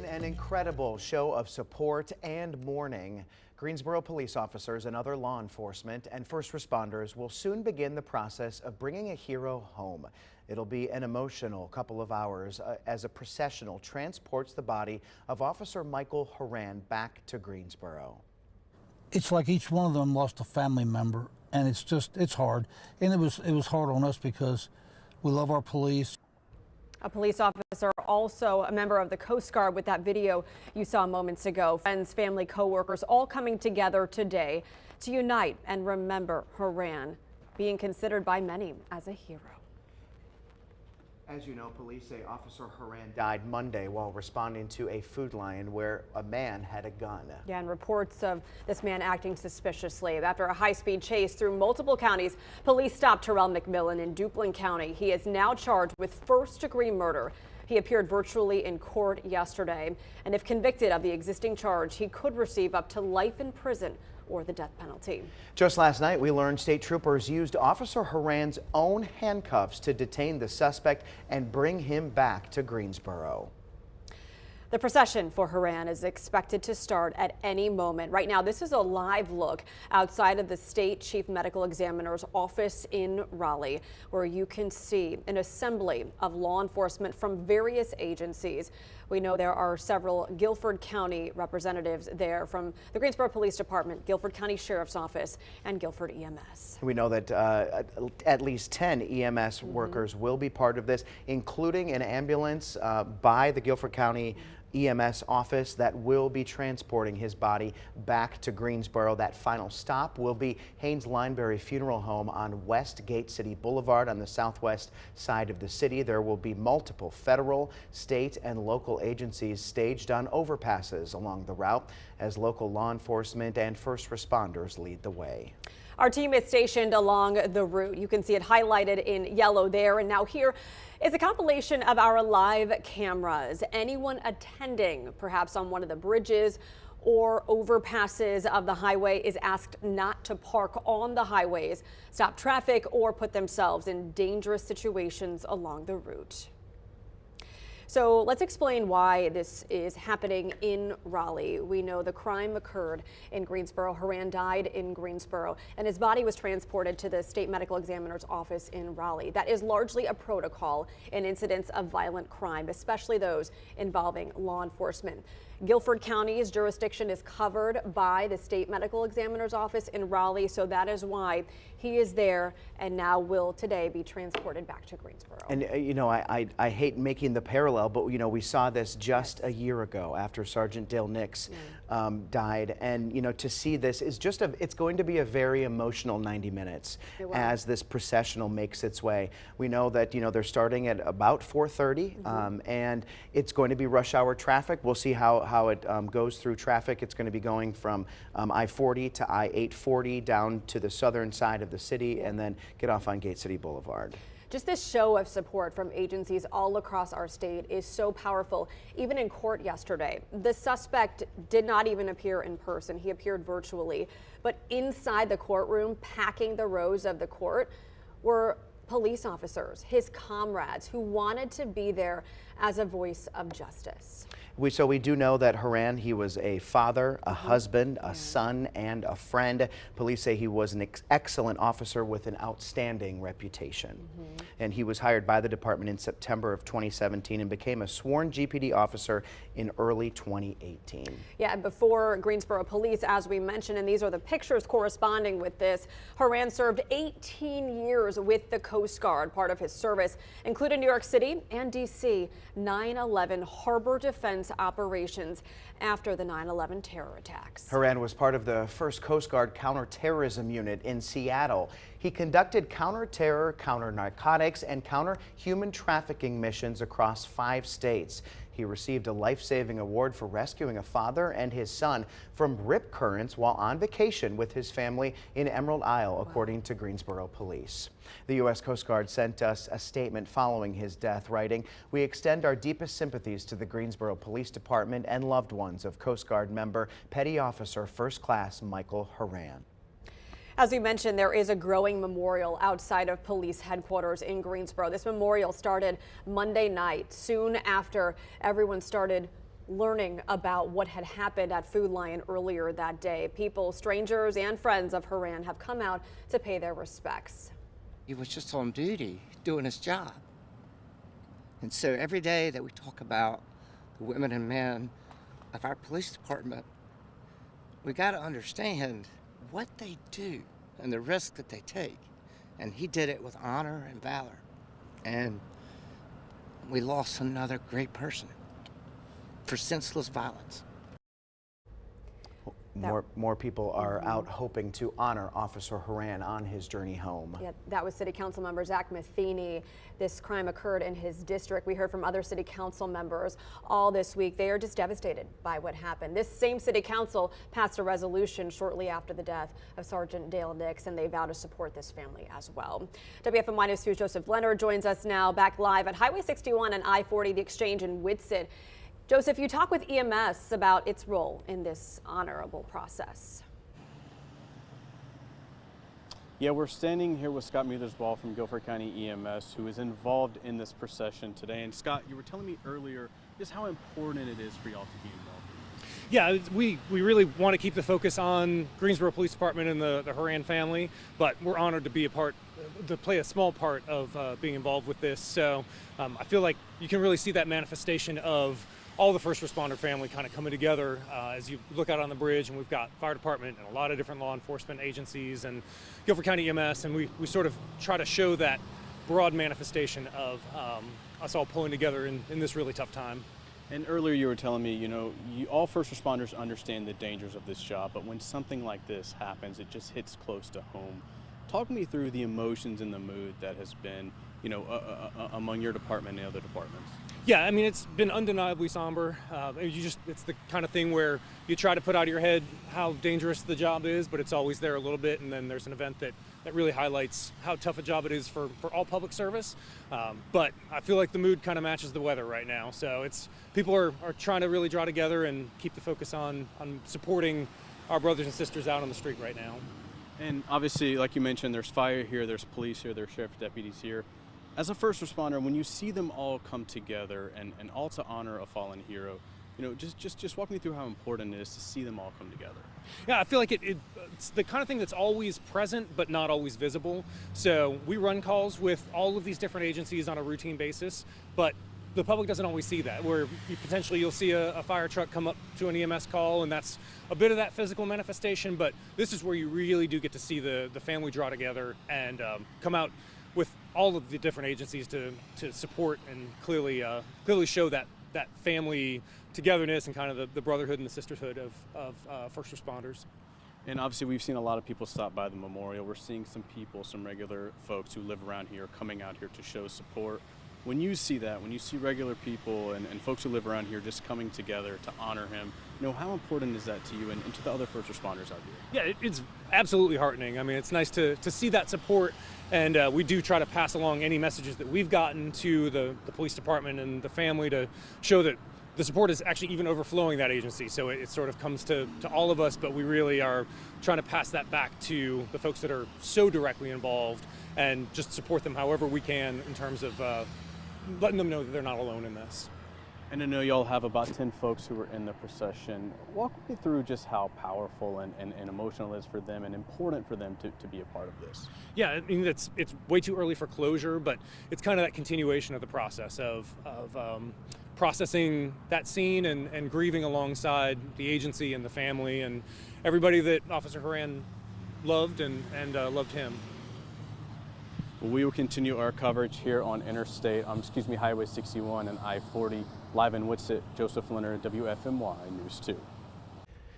An incredible show of support and mourning. Greensboro police officers and other law enforcement and first responders will soon begin the process of bringing a hero home. It'll be an emotional couple of hours as a processional transports the body of Officer Michael Horan back to Greensboro. It's like each one of them lost a family member, and it's hard. And it was hard on us because we love our police. A police officer, also a member of the Coast Guard, with that video you saw moments ago. Friends, family, co-workers all coming together today to unite and remember Horan, being considered by many as a hero. As you know, police say Officer Horan died Monday while responding to a Food Lion where a man had a gun. Yeah, and reports of this man acting suspiciously. After a high-speed chase through multiple counties, police stopped Terrell McMillan in Duplin County. He is now charged with first-degree murder. He appeared virtually in court yesterday, and if convicted of the existing charge, he could receive up to life in prison or the death penalty. Just last night, we learned state troopers used Officer Horan's own handcuffs to detain the suspect and bring him back to Greensboro. The procession for Horan is expected to start at any moment. Right now, this is a live look outside of the state chief medical examiner's office in Raleigh, where you can see an assembly of law enforcement from various agencies. We know there are several Guilford County representatives there from the Greensboro Police Department, Guilford County Sheriff's Office, and Guilford EMS. We know that at least 10 EMS workers will be part of this, including an ambulance by the Guilford County EMS office that will be transporting his body back to Greensboro. That final stop will be Haynes Lineberry Funeral Home on West Gate City Boulevard on the southwest side of the city. There will be multiple federal, state, and local agencies staged on overpasses along the route as local law enforcement and first responders lead the way. Our team is stationed along the route. You can see it highlighted in yellow there. And now here is a compilation of our live cameras. Anyone attending perhaps on one of the bridges or overpasses of the highway is asked not to park on the highways, stop traffic, or put themselves in dangerous situations along the route. So let's explain why this is happening in Raleigh. We know the crime occurred in Greensboro. Horan died in Greensboro, and his body was transported to the state medical examiner's office in Raleigh. That is largely a protocol in incidents of violent crime, especially those involving law enforcement. Guilford County's jurisdiction is covered by the state medical examiner's office in Raleigh, so that is why he is there and now will today be transported back to Greensboro. And you know, I hate making the parallel, but you know, we saw this just a year ago after Sergeant Dale Nix died, and you know, to see this is just it's going to be a very emotional 90 minutes as this processional makes its way. We know that, you know, they're starting at about 4:30, and it's going to be rush hour traffic. We'll see how it goes through traffic. It's going to be going from I-40 to I-840 down to the southern side of the city, and then get off on Gate City Boulevard. Just this show of support from agencies all across our state is so powerful. Even in court yesterday, the suspect did not even appear in person. He appeared virtually. But inside the courtroom, packing the rows of the court, were police officers, his comrades, who wanted to be there as a voice of justice. So we do know that Horan, he was a father, a husband, a son, and a friend. Police say he was an excellent officer with an outstanding reputation. And he was hired by the department in September of 2017 and became a sworn GPD officer in early 2018. Yeah, and before Greensboro Police, as we mentioned, and these are the pictures corresponding with this, Horan served 18 years with the Coast Guard. Part of his service included New York City and D.C. 9/11 harbor defense operations after the 9/11 terror attacks. Horan was part of the 1st Coast Guard counterterrorism unit in Seattle. He conducted counter-terror, counter-narcotics, and counter-human trafficking missions across 5 states. He received a life-saving award for rescuing a father and his son from rip currents while on vacation with his family in Emerald Isle, according to Greensboro Police. The U.S. Coast Guard sent us a statement following his death, writing, "We extend our deepest sympathies to the Greensboro Police Department and loved ones of Coast Guard member Petty Officer First Class Michael Horan." As we mentioned, there is a growing memorial outside of police headquarters in Greensboro. This memorial started Monday night, soon after everyone started learning about what had happened at Food Lion earlier that day. People, strangers, and friends of Horan have come out to pay their respects. He was just on duty, doing his job. And so every day that we talk about the women and men of our police department, we got to understand what they do and the risk that they take. And he did it with honor and valor. And we lost another great person for senseless violence. More people are out hoping to honor Officer Horan on his journey home. Yeah, that was City Council member Zach Matheny. This crime occurred in his district. We heard from other City Council members all this week. They are just devastated by what happened. This same City Council passed a resolution shortly after the death of Sergeant Dale Nix, and they vow to support this family as well. WFMY News 2's Joseph Leonard joins us now, back live at Highway 61 and I-40, the exchange in Whitsett. Joseph, you talk with EMS about its role in this honorable process. Yeah, we're standing here with Scott Muthersbaugh from Guilford County EMS, who is involved in this procession today. And Scott, you were telling me earlier just how important it is for y'all to be involved. Yeah, we really want to keep the focus on Greensboro Police Department and the Horan family, but we're honored to be to play a small part of being involved with this. So I feel like you can really see that manifestation of all the first responder family kind of coming together as you look out on the bridge, and we've got fire department and a lot of different law enforcement agencies and Guilford County EMS, and we sort of try to show that broad manifestation of us all pulling together in this really tough time. And earlier you were telling me, you know, all first responders understand the dangers of this job, but when something like this happens, it just hits close to home. Talk me through the emotions and the mood that has been, among your department and other departments? Yeah, I mean, it's been undeniably somber. It's the kind of thing where you try to put out of your head how dangerous the job is, but it's always there a little bit. And then there's an event that really highlights how tough a job it is for all public service. But I feel like the mood kind of matches the weather right now. So people are trying to really draw together and keep the focus on supporting our brothers and sisters out on the street right now. And obviously, like you mentioned, there's fire here, there's police here, there's sheriff's deputies here. As a first responder, when you see them all come together and all to honor a fallen hero, just walk me through how important it is to see them all come together. Yeah, I feel like it's the kind of thing that's always present but not always visible. So we run calls with all of these different agencies on a routine basis, but the public doesn't always see that, where you'll see a fire truck come up to an EMS call, and that's a bit of that physical manifestation, but this is where you really do get to see the family draw together and come out with all of the different agencies to support and clearly show that family togetherness and kind of the brotherhood and the sisterhood of first responders. And obviously we've seen a lot of people stop by the memorial. We're seeing some regular folks who live around here coming out here to show support. When you see that, when you see regular people and folks who live around here just coming together to honor him, how important is that to you and to the other first responders out here? Yeah, it's absolutely heartening. I mean, it's nice to see that support, and we do try to pass along any messages that we've gotten to the police department and the family to show that the support is actually even overflowing that agency. So it sort of comes to all of us, but we really are trying to pass that back to the folks that are so directly involved and just support them however we can in terms of letting them know that they're not alone in this. And I know y'all have about 10 folks who were in the procession. Walk me through just how powerful and emotional it is for them and important for them to be a part of this. Yeah, I mean, it's way too early for closure, but it's kind of that continuation of the process of processing that scene and grieving alongside the agency and the family and everybody that Officer Horan loved and loved him. We will continue our coverage here on Highway 61 and I-40. Live in Woodsett, Joseph Leonard, WFMY News 2.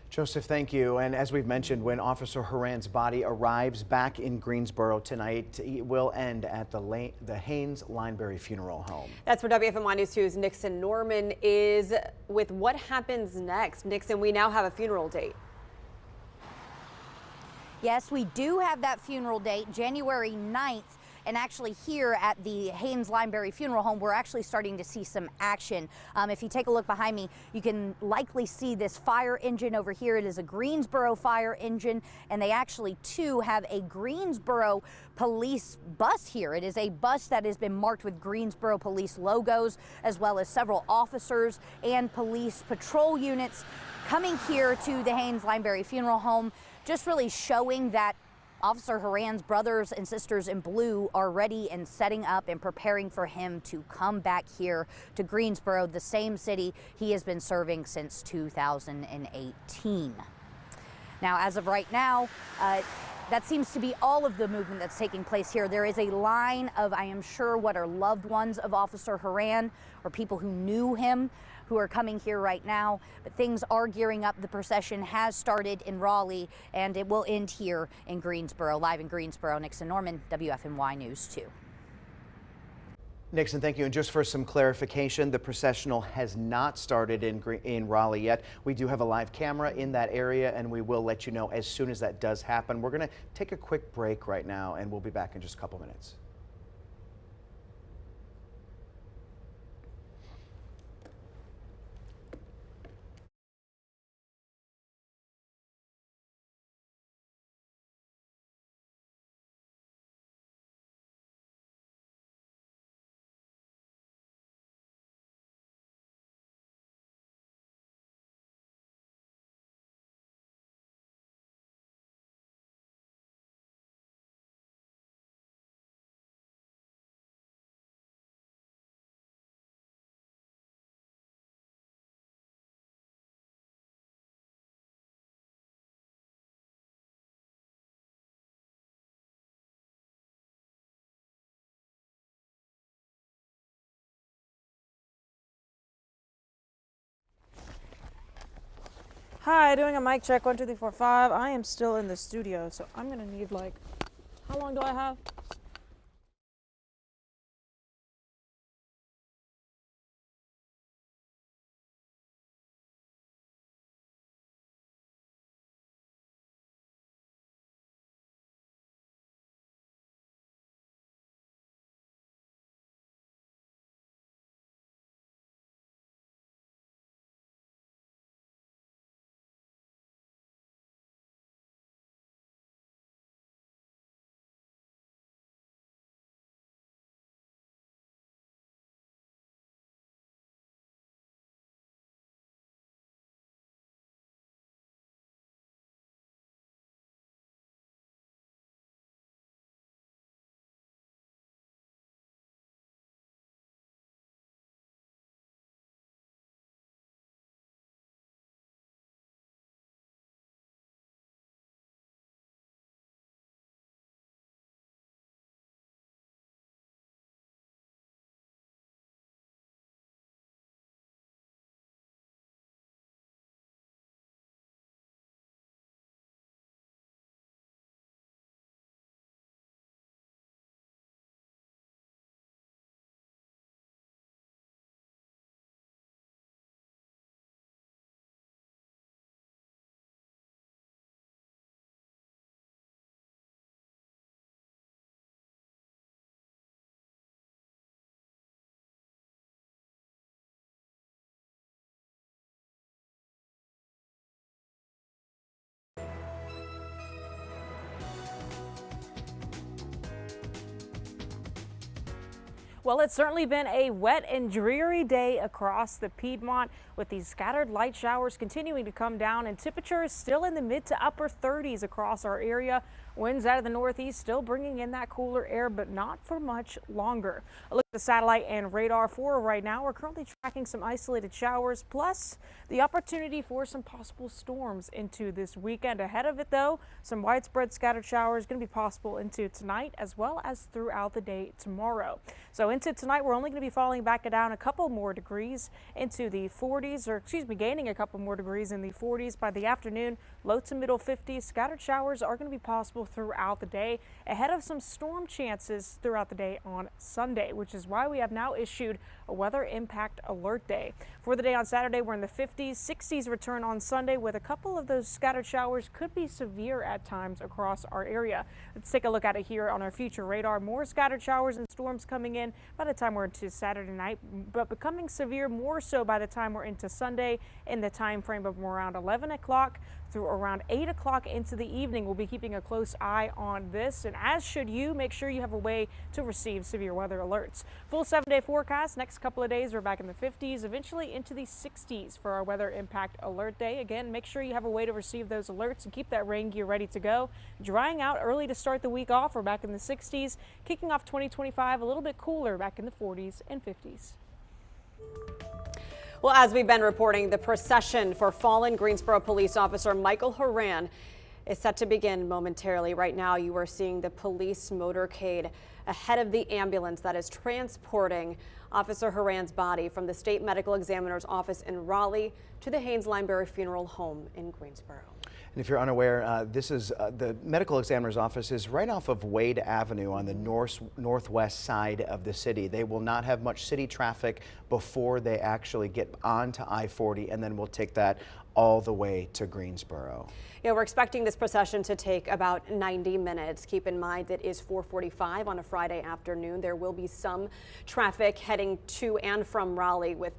Joseph, thank you. And as we've mentioned, when Officer Horan's body arrives back in Greensboro tonight, it will end at the Haynes Lineberry Funeral Home. That's where WFMY News 2's Nixon Norman is with what happens next. Nixon, we now have a funeral date. Yes, we do have that funeral date, January 9th. And actually here at the Haynes Lineberry Funeral Home, we're actually starting to see some action. If you take a look behind me, you can likely see this fire engine over here. It is a Greensboro fire engine, and they actually too have a Greensboro police bus here. It is a bus that has been marked with Greensboro police logos, as well as several officers and police patrol units coming here to the Haynes Lineberry Funeral Home, just really showing that Officer Horan's brothers and sisters in blue are ready and setting up and preparing for him to come back here to Greensboro, the same city he has been serving since 2018. Now, as of right now, that seems to be all of the movement that's taking place here. There is a line of, I am sure, what are loved ones of Officer Horan or people who knew him who are coming here right now, but things are gearing up. The procession has started in Raleigh, and it will end here in Greensboro. Live in Greensboro, Nixon Norman, WFMY News 2. Nixon, thank you. And just for some clarification, the processional has not started in Raleigh yet. We do have a live camera in that area, and we will let you know as soon as that does happen. We're going to take a quick break right now, and we'll be back in just a couple minutes. Hi, doing a mic check, 1, 2, 3, 4, 5. I am still in the studio, so I'm gonna need how long do I have? Well, it's certainly been a wet and dreary day across the Piedmont, with these scattered light showers continuing to come down and temperatures still in the mid to upper 30s across our area. Winds out of the northeast still bringing in that cooler air, but not for much longer. A look at the satellite and radar for right now. We're currently tracking some isolated showers, plus the opportunity for some possible storms into this weekend. Ahead of it, though, some widespread scattered showers going to be possible into tonight as well as throughout the day tomorrow. So into tonight, we're only going to be falling back down a couple more degrees into the 40s, or excuse me, gaining a couple more degrees in the 40s by the afternoon. Low to middle 50s. Scattered showers are going to be possible throughout the day, ahead of some storm chances throughout the day on Sunday, which is why we have now issued a weather impact alert day. For the day on Saturday, we're in the 50s, 60s return on Sunday, with a couple of those scattered showers could be severe at times across our area. Let's take a look at it here on our future radar. More scattered showers and storms coming in by the time we're into Saturday night, but becoming severe more so by the time we're into Sunday in the time frame of around 11 o'clock through around 8 o'clock into the evening. We'll be keeping a close eye on this, and as should you. Make sure you have a way to receive severe weather alerts. Full 7-day forecast. Next couple of days we're back in the 50s, eventually into the 60s for our weather impact alert day. Again, make sure you have a way to receive those alerts and keep that rain gear ready to go. Drying out early to start the week off. We're back in the 60s, kicking off 2025 a little bit cooler, back in the 40s and 50s. Well, as we've been reporting, the procession for fallen Greensboro Police Officer Michael Horan is set to begin momentarily. Right now, you are seeing the police motorcade ahead of the ambulance that is transporting Officer Horan's body from the State Medical Examiner's office in Raleigh to the Haynes-Lineberry Funeral Home in Greensboro. And if you're unaware, this is the medical examiner's office is right off of Wade Avenue on the northwest side of the city. They will not have much city traffic before they actually get onto I-40, and then we'll take that all the way to Greensboro. Yeah, we're expecting this procession to take about 90 minutes. Keep in mind that is 4:45 on a Friday afternoon. There will be some traffic heading to and from Raleigh, with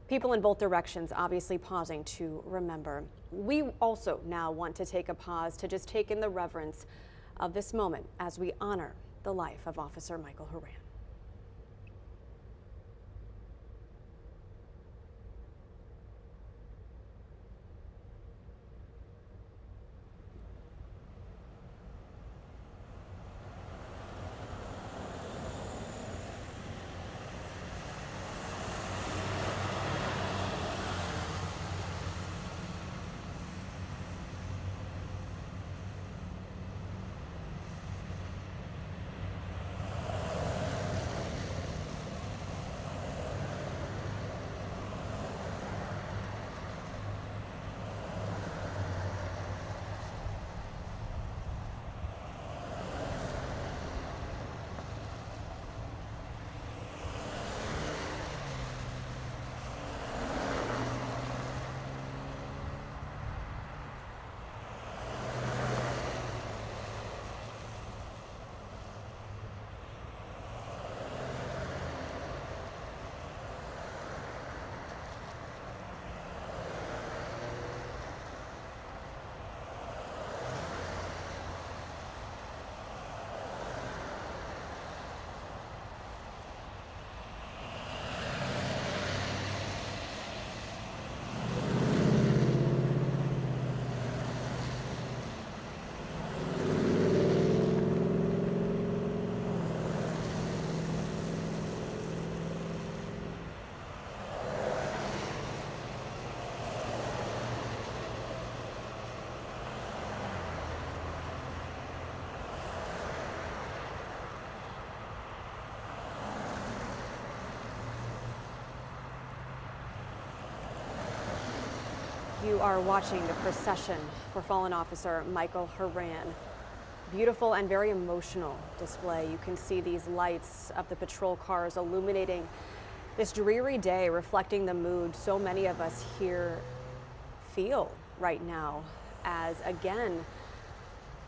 people in both directions obviously pausing to remember. We also now want to take a pause to just take in the reverence of this moment as we honor the life of Officer Michael Horan. You are watching the procession for fallen officer Michael Horan. Beautiful and very emotional display. You can see these lights of the patrol cars illuminating this dreary day, reflecting the mood so many of us here feel right now, as again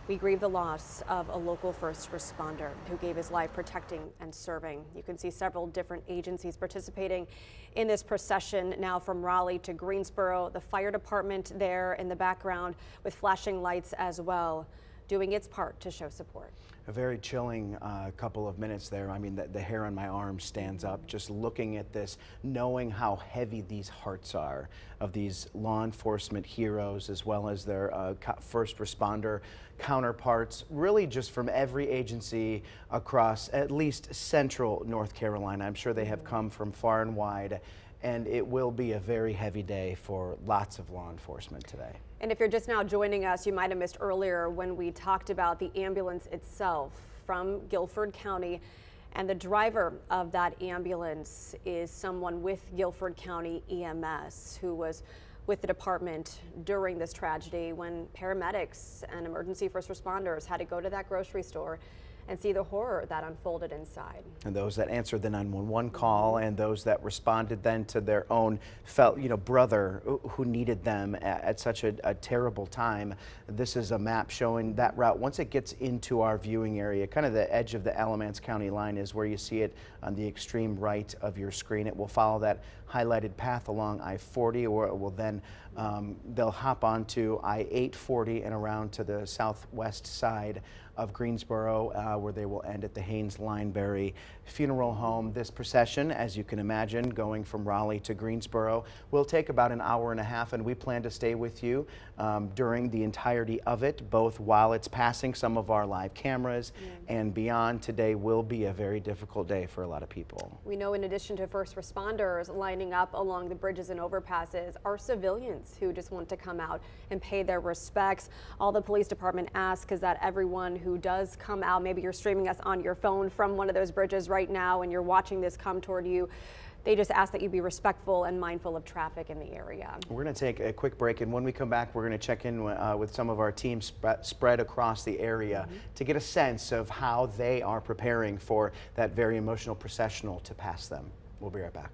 we grieve the loss of a local first responder who gave his life protecting and serving. You can see several different agencies participating in this procession now from Raleigh to Greensboro. The fire department there in the background with flashing lights as well doing its part to show support. A very chilling couple of minutes there. I mean, the hair on my arm stands up just looking at this, knowing how heavy these hearts are of these law enforcement heroes, as well as their first responder counterparts, really just from every agency across at least central North Carolina. I'm sure they have come from far and wide, and it will be a very heavy day for lots of law enforcement today. And if you're just now joining us, you might have missed earlier when we talked about the ambulance itself from Guilford County. And the driver of that ambulance is someone with Guilford County EMS who was with the department during this tragedy when paramedics and emergency first responders had to go to that grocery store and see the horror that unfolded inside. And those that answered the 911 call and those that responded then to their own brother who needed them at such a terrible time. This is a map showing that route. Once it gets into our viewing area, kind of the edge of the Alamance County line is where you see it on the extreme right of your screen. It will follow that highlighted path along I-40, or it will then they'll hop onto I-840 and around to the southwest side of Greensboro, where they will end at the Haynes-Lineberry Funeral Home. This procession, as you can imagine, going from Raleigh to Greensboro, will take about an hour and a half, and we plan to stay with you during the entirety of it, both while it's passing some of our live cameras and beyond. Today will be a very difficult day for a lot of people. We know in addition to first responders lining up along the bridges and overpasses are civilians who just want to come out and pay their respects. All the police department asks is that everyone who does come out, maybe you're streaming us on your phone from one of those bridges right now and you're watching this come toward you, they just ask that you be respectful and mindful of traffic in the area. We're going to take a quick break, and when we come back, we're going to check in with some of our teams spread across the area to get a sense of how they are preparing for that very emotional processional to pass them. We'll be right back.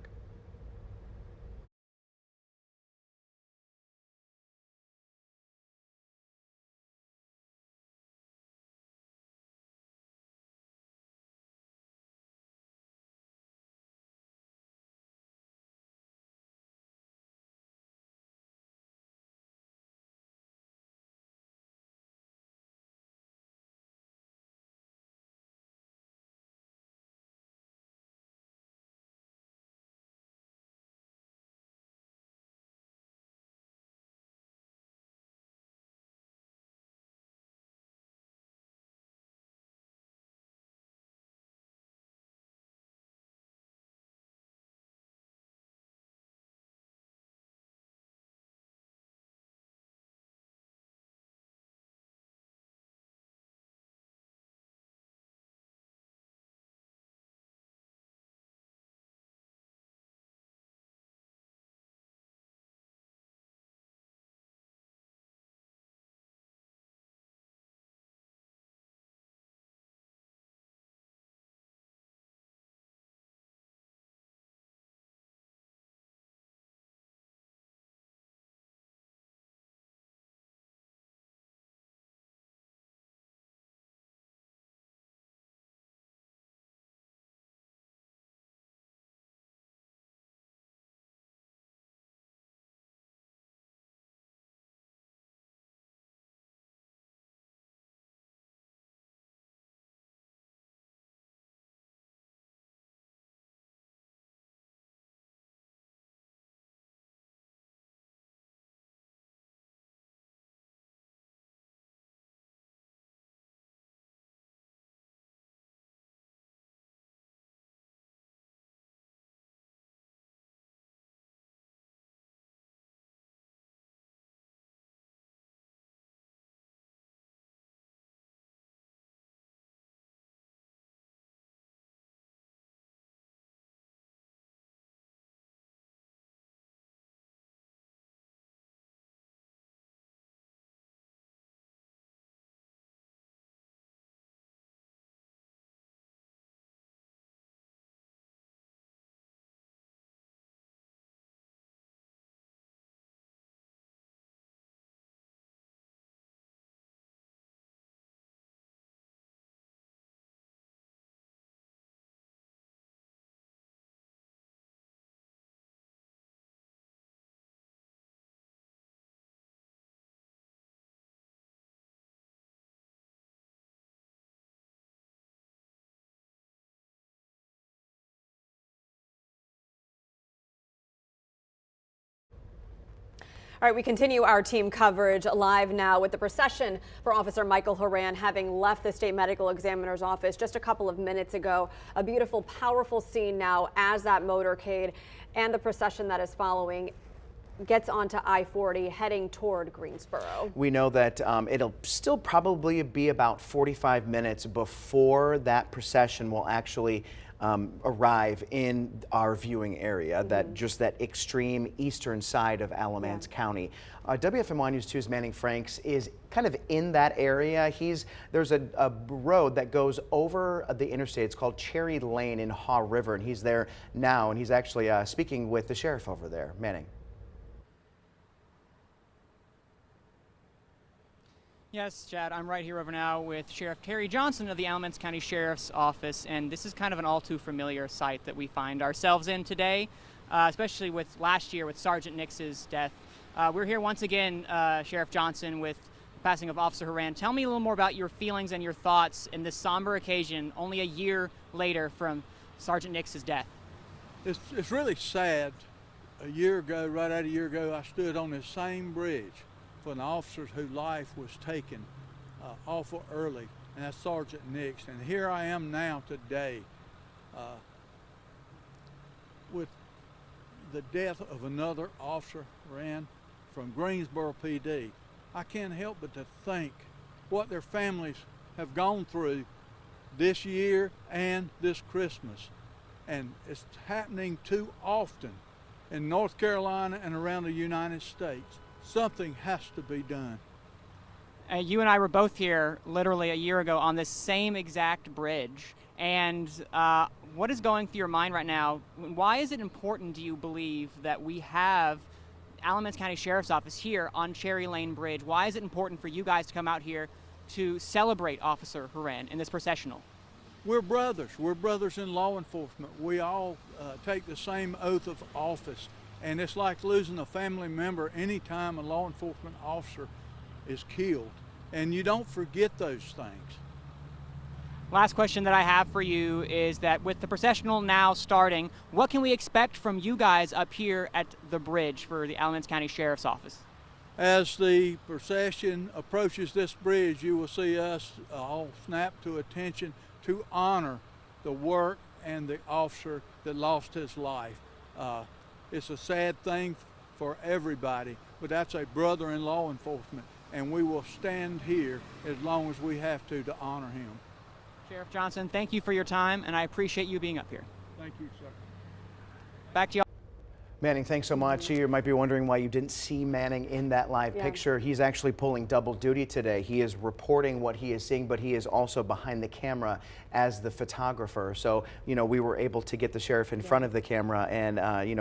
All right, we continue our team coverage live now with the procession for Officer Michael Horan having left the state medical examiner's office just a couple of minutes ago. A beautiful, powerful scene now as that motorcade and the procession that is following gets onto I-40 heading toward Greensboro. We know that it'll still probably be about 45 minutes before that procession will actually arrive in our viewing area, that extreme eastern side of Alamance County. WFMY News 2's Manning Franks is kind of in that area. There's a road that goes over the interstate. It's called Cherry Lane in Haw River, and he's there now, and he's actually speaking with the sheriff over there. Manning. Yes, Chad, I'm right here over now with Sheriff Terry Johnson of the Alamance County Sheriff's Office, and this is kind of an all too familiar sight that we find ourselves in today, especially with last year with Sergeant Nix's death. We're here once again, Sheriff Johnson, with the passing of Officer Horan. Tell me a little more about your feelings and your thoughts in this somber occasion, only a year later from Sergeant Nix's death. It's really sad. A year ago, right at a year ago, I stood on this same bridge for an officer whose life was taken awful early, and that's Sergeant Nix. And here I am now today with the death of another officer, Horan, from Greensboro PD. I can't help but to think what their families have gone through this year and this Christmas. And it's happening too often in North Carolina and around the United States. Something has to be done. You and I were both here literally a year ago on this same exact bridge. And what is going through your mind right now? Why is it important, do you believe, that we have Alamance County Sheriff's Office here on Cherry Lane Bridge? Why is it important for you guys to come out here to celebrate Officer Horan in this processional? We're brothers. We're brothers in law enforcement. We all take the same oath of office. And it's like losing a family member anytime a law enforcement officer is killed. And you don't forget those things. Last question that I have for you is that with the processional now starting, what can we expect from you guys up here at the bridge for the Alamance County Sheriff's Office? As the procession approaches this bridge, you will see us all snap to attention to honor the work and the officer that lost his life. It's a sad thing for everybody, but that's a brother in law enforcement, and we will stand here as long as we have to honor him. Sheriff Johnson, thank you for your time, and I appreciate you being up here. Thank you, sir. Back to you. Manning, thanks so much. You might be wondering why you didn't see Manning in that live picture. He's actually pulling double duty today. He is reporting what he is seeing, but he is also behind the camera as the photographer. So, we were able to get the sheriff in front of the camera, and,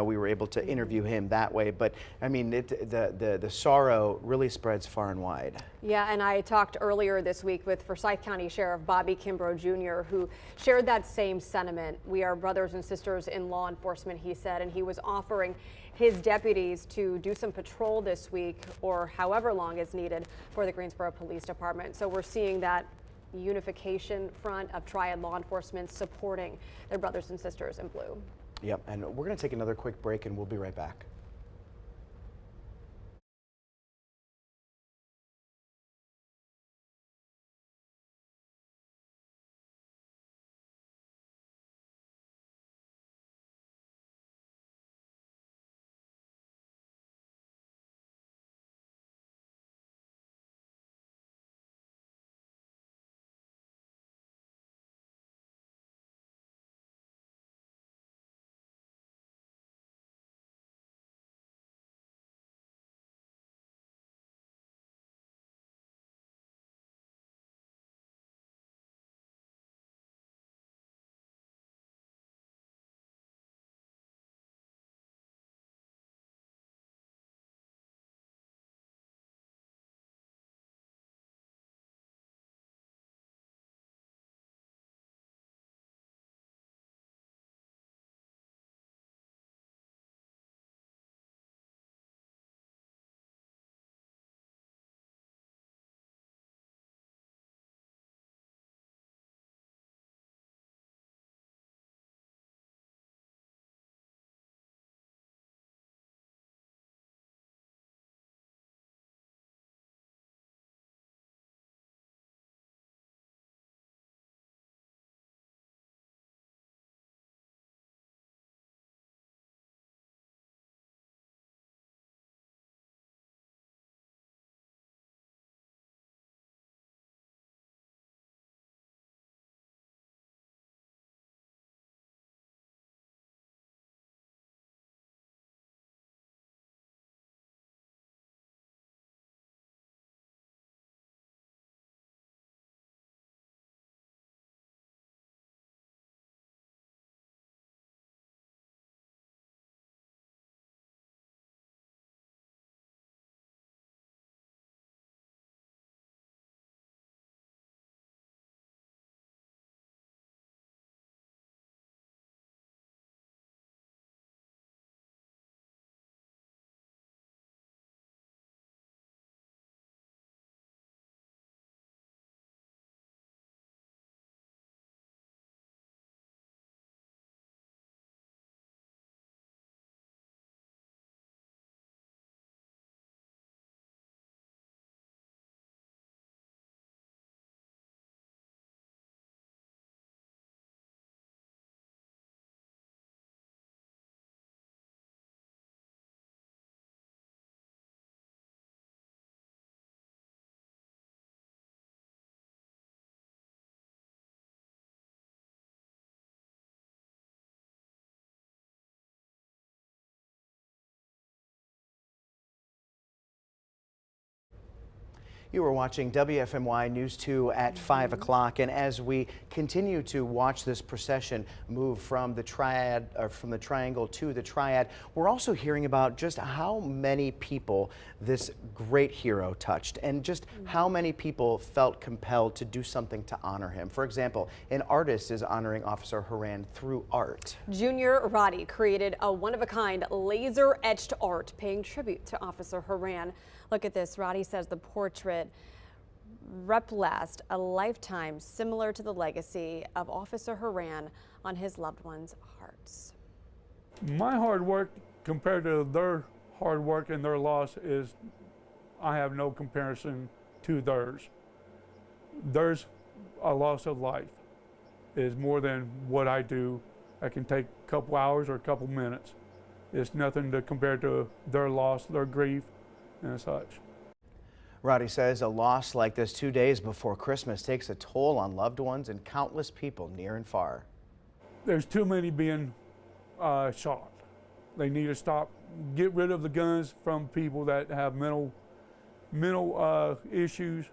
we were able to interview him that way. But, I mean, the sorrow really spreads far and wide. Yeah, and I talked earlier this week with Forsyth County Sheriff Bobby Kimbrough Jr., who shared that same sentiment. We are brothers and sisters in law enforcement, he said, and he was offering his deputies to do some patrol this week or however long is needed for the Greensboro Police Department. So we're seeing that unification front of triad law enforcement supporting their brothers and sisters in blue. Yep, and we're going to take another quick break, and we'll be right back. You are watching WFMY News 2 at 5 o'clock, and as we continue to watch this procession move from the triad, or from the triangle to the triad, we're also hearing about just how many people this great hero touched, and just how many people felt compelled to do something to honor him. For example, an artist is honoring Officer Horan through art. Junior Roddy created a one-of-a-kind laser-etched art paying tribute to Officer Horan. Look at this. Roddy says the portrait replicates a lifetime similar to the legacy of Officer Horan on his loved ones' hearts. My hard work compared to their hard work and their loss is, I have no comparison to theirs. Theirs, a loss of life, is more than what I do. I can take a couple hours or a couple minutes. It's nothing to compare to their loss, their grief, and such. Roddy says a loss like this 2 days before Christmas takes a toll on loved ones and countless people near and far. There's too many being shot. They need to stop, get rid of the guns from people that have mental issues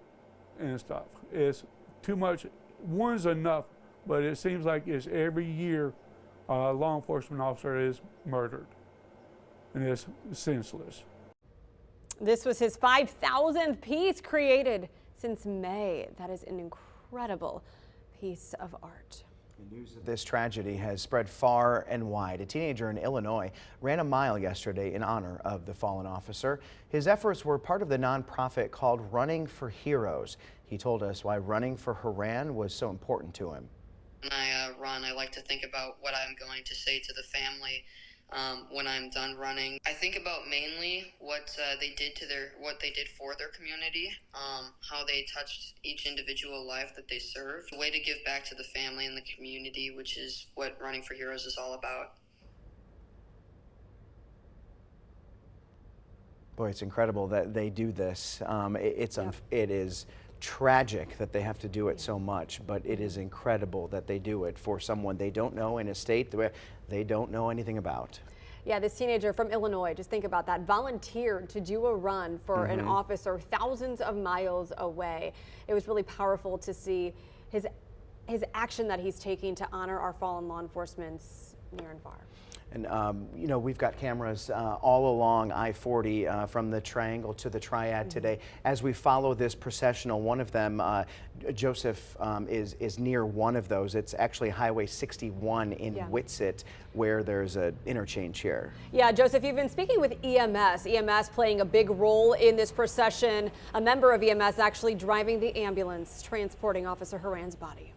and stuff. It's too much. One's enough, but it seems like it's every year a law enforcement officer is murdered, and it's senseless. This was his 5,000th piece created since May. That is an incredible piece of art. The news of this tragedy has spread far and wide. A teenager in Illinois ran a mile yesterday in honor of the fallen officer. His efforts were part of the nonprofit called Running for Heroes. He told us why running for Horan was so important to him. When I run, I like to think about what I'm going to say to the family when I'm done running. I think about mainly what they did for their community, how they touched each individual life that they served. A way to give back to the family and the community, which is what Running for Heroes is all about. Boy, it's incredible that they do this. It is tragic that they have to do it so much, but it is incredible that they do it for someone they don't know in a state where they don't know anything about. Yeah, this teenager from Illinois, just think about that, volunteered to do a run for an officer thousands of miles away. It was really powerful to see his action that he's taking to honor our fallen law enforcement near and far. And, you know, we've got cameras all along I-40 from the triangle to the triad today. As we follow this processional, one of them, Joseph, is near one of those. It's actually Highway 61 in Whitsett, where there's an interchange here. Yeah, Joseph, you've been speaking with EMS playing a big role in this procession. A member of EMS actually driving the ambulance transporting Officer Horan's body.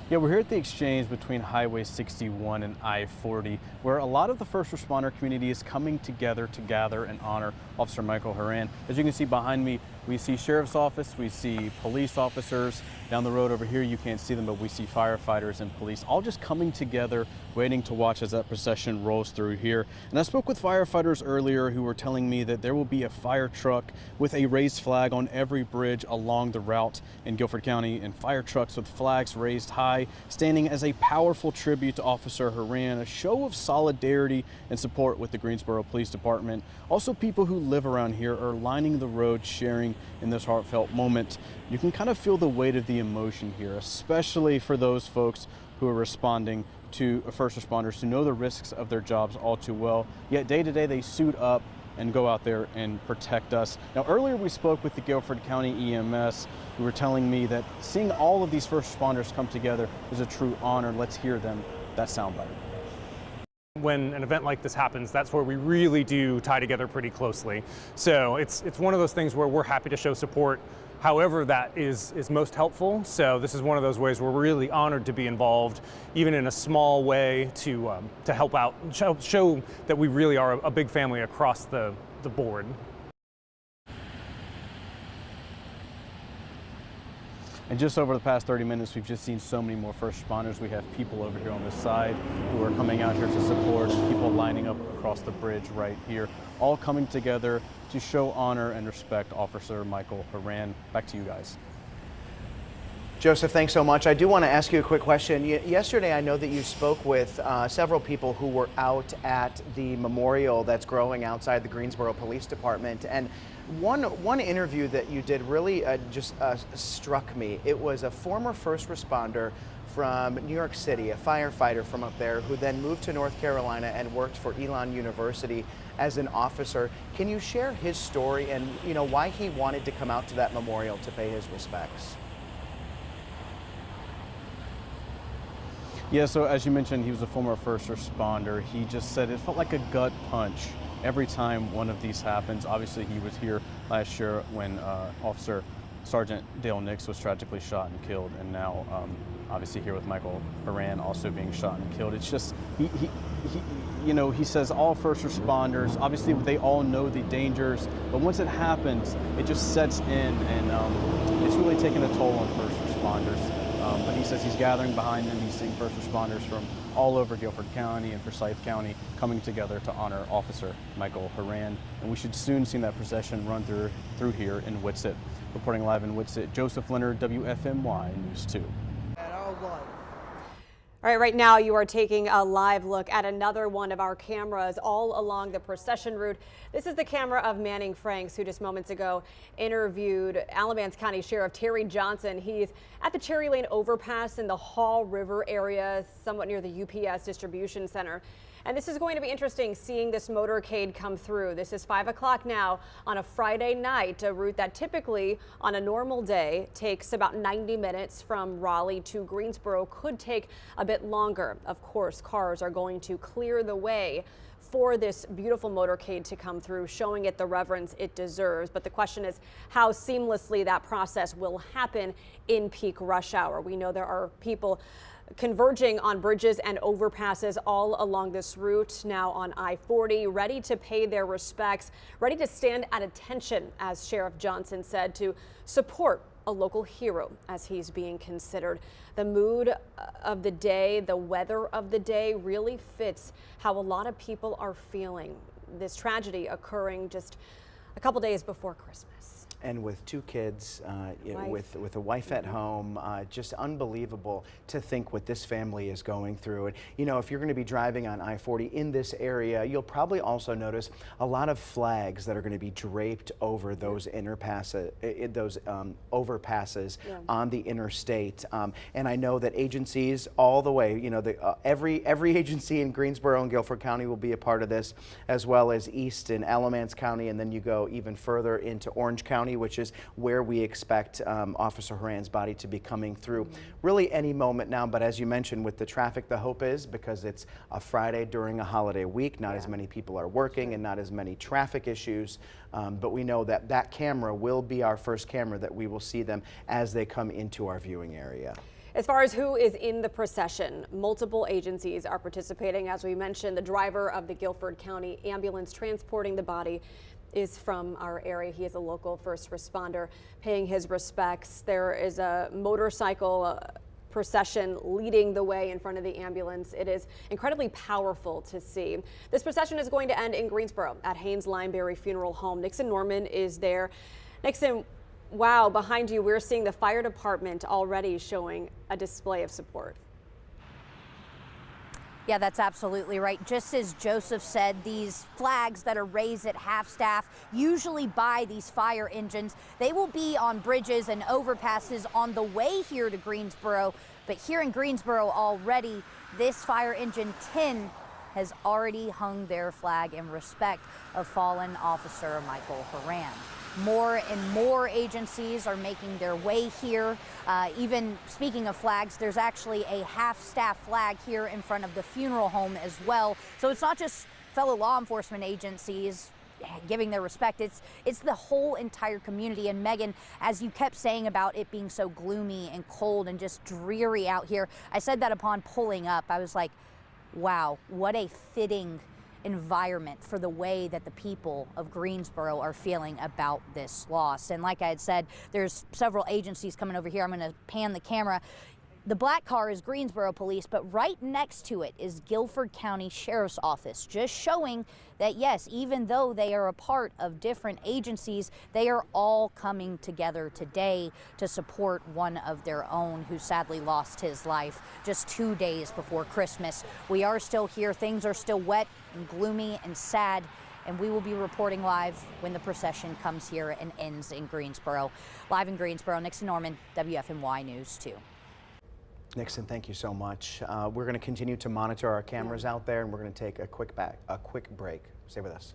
Yeah, we're here at the exchange between Highway 61 and I-40, where a lot of the first responder community is coming together to gather and honor Officer Michael Horan. As you can see behind me, we see Sheriff's Office, we see police officers. Down the road over here, you can't see them, but we see firefighters and police all just coming together, waiting to watch as that procession rolls through here. And I spoke with firefighters earlier who were telling me that there will be a fire truck with a raised flag on every bridge along the route in Guilford County, and fire trucks with flags raised high, standing as a powerful tribute to Officer Horan, a show of solidarity and support with the Greensboro Police Department. Also, people who live around here are lining the road, sharing in this heartfelt moment. You can kind of feel the weight of the emotion here, especially for those folks who are responding to first responders who know the risks of their jobs all too well. Yet day to day they suit up and go out there and protect us. Now, earlier we spoke with the Guilford County EMS, who were telling me that seeing all of these first responders come together is a true honor. Let's hear them, that soundbite. When an event like this happens, that's where we really do tie together pretty closely. So it's one of those things where we're happy to show support however that is most helpful. So this is one of those ways where we're really honored to be involved, even in a small way, to help out, show that we really are a big family across the board. And just over the past 30 minutes, we've just seen so many more first responders. We have people over here on this side who are coming out here to support, and people lining up across the bridge right here, all coming together to show honor and respect Officer Michael Horan. Back to you guys. Joseph, thanks so much. I do want to ask you a quick question. Yesterday, I know that you spoke with several people who were out at the memorial that's growing outside the Greensboro Police Department. And one interview that you did really just struck me. It was a former first responder from New York City, a firefighter from up there, who then moved to North Carolina and worked for Elon University as an officer. Can you share his story and why he wanted to come out to that memorial to pay his respects? Yeah, so as you mentioned, he was a former first responder. He just said it felt like a gut punch every time one of these happens. Obviously, he was here last year when Officer Sergeant Dale Nix was tragically shot and killed, and now obviously here with Michael Horan also being shot and killed. It's just, he says all first responders, obviously they all know the dangers, but once it happens, it just sets in, and it's really taken a toll on first responders. But he says he's gathering behind them. He's seeing first responders from all over Guilford County and Forsyth County coming together to honor Officer Michael Horan. And we should soon see that procession run through here in Whitsett. Reporting live in Whitsett, Joseph Leonard, WFMY News 2. All right, right now you are taking a live look at another one of our cameras all along the procession route. This is the camera of Manning Franks, who just moments ago interviewed Alamance County Sheriff Terry Johnson. He's at the Cherry Lane overpass in the Hall River area, somewhat near the UPS distribution center. And this is going to be interesting, seeing this motorcade come through. This is 5 o'clock now on a Friday night, a route that typically on a normal day takes about 90 minutes from Raleigh to Greensboro, could take a bit longer. Of course, cars are going to clear the way for this beautiful motorcade to come through, showing it the reverence it deserves. But the question is how seamlessly that process will happen in peak rush hour. We know there are people converging on bridges and overpasses all along this route, now on I-40, ready to pay their respects, ready to stand at attention, as Sheriff Johnson said, to support a local hero as he's being considered. The mood of the day, the weather of the day really fits how a lot of people are feeling. This tragedy occurring just a couple days before Christmas. And with two kids, with a wife at home, just unbelievable to think what this family is going through. And if you're going to be driving on I-40 in this area, you'll probably also notice a lot of flags that are going to be draped over those overpasses on the interstate. And I know that agencies all the way, every agency in Greensboro and Guilford County will be a part of this, as well as East and Alamance County, and then you go even further into Orange County, which is where we expect Officer Horan's body to be coming through really any moment now. But as you mentioned, with the traffic, the hope is, because it's a Friday during a holiday week, not as many people are working and not as many traffic issues. But we know that that camera will be our first camera that we will see them as they come into our viewing area. As far as who is in the procession, multiple agencies are participating. As we mentioned, the driver of the Guilford County ambulance transporting the body is from our area. He is a local first responder paying his respects. There is a motorcycle procession leading the way in front of the ambulance. It is incredibly powerful to see. This procession is going to end in Greensboro at Haynes Lineberry Funeral Home. Nixon Norman is there. Nixon, wow, behind you we're seeing the fire department already showing a display of support. Yeah, that's absolutely right. Just as Joseph said, these flags that are raised at half-staff, usually by these fire engines, they will be on bridges and overpasses on the way here to Greensboro. But here in Greensboro already, this fire engine 10 has already hung their flag in respect of fallen Officer Michael Horan. More and more agencies are making their way here. Even speaking of flags, there's actually a half-staff flag here in front of the funeral home as well. So it's not just fellow law enforcement agencies giving their respect, it's the whole entire community. And Megan, as you kept saying about it being so gloomy and cold and just dreary out here, I said that upon pulling up. I was like, wow, what a fitting environment for the way that the people of Greensboro are feeling about this loss. And like I had said, there's several agencies coming over here. I'm going to pan the camera. The black car is Greensboro Police, but right next to it is Guilford County Sheriff's Office, just showing that yes, even though they are a part of different agencies, they are all coming together today to support one of their own who sadly lost his life just 2 days before Christmas. We are still here. Things are still wet and gloomy and sad, and we will be reporting live when the procession comes here and ends in Greensboro. Live in Greensboro, Nixon Norman, WFMY News 2. Nixon, thank you so much. We're going to continue to monitor our cameras out there, and we're going to take a quick break. Stay with us.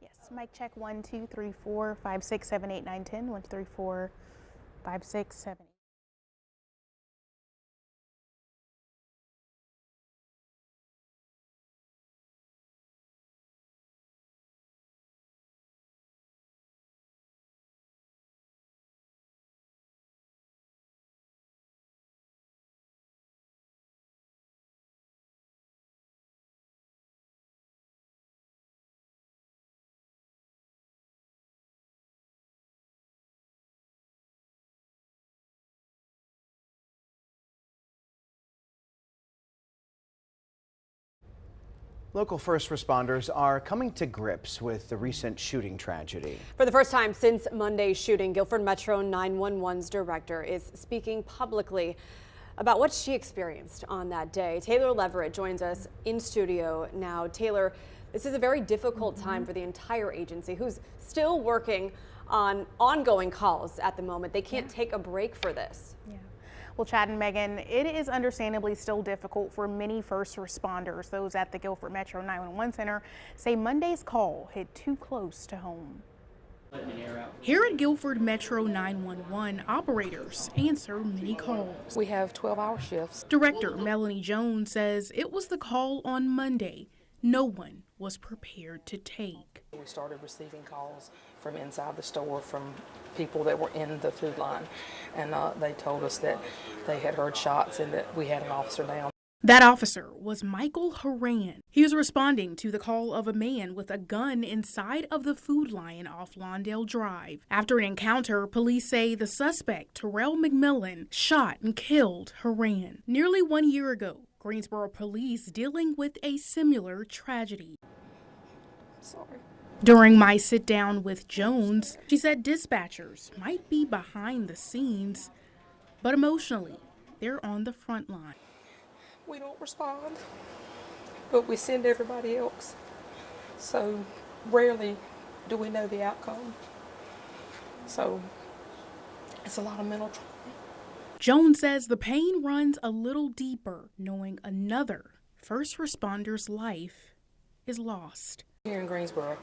Yes, mic check 1 2 3 4 5 6 7 8 9 10 1 2 3 4 5 6 7 8. Local first responders are coming to grips with the recent shooting tragedy. For the first time since Monday's shooting, Guilford Metro 911's director is speaking publicly about what she experienced on that day. Taylor Leverett joins us in studio now. Taylor, this is a very difficult time for the entire agency, who's still working on ongoing calls at the moment. They can't take a break for this. Yeah. Well, Chad and Megan, it is understandably still difficult for many first responders. Those at the Guilford Metro 911 Center say Monday's call hit too close to home. Here at Guilford Metro 911, operators answer many calls. We have 12-hour shifts. Director Melanie Jones says it was the call on Monday no one was prepared to take. We started receiving calls from inside the store from people that were in the food line, and they told us that they had heard shots and that we had an officer down. That officer was Michael Horan. He was responding to the call of a man with a gun inside of the Food Lion off Lawndale Drive. After an encounter, police say the suspect, Terrell McMillan, shot and killed Horan. Nearly 1 year ago, Greensboro Police dealing with a similar tragedy. Sorry. During my sit down with Jones, she said dispatchers might be behind the scenes, but emotionally, they're on the front line. We don't respond, but we send everybody else. So rarely do we know the outcome. So it's a lot of mental trauma. Jones says the pain runs a little deeper, knowing another first responder's life is lost. Here in Greensboro,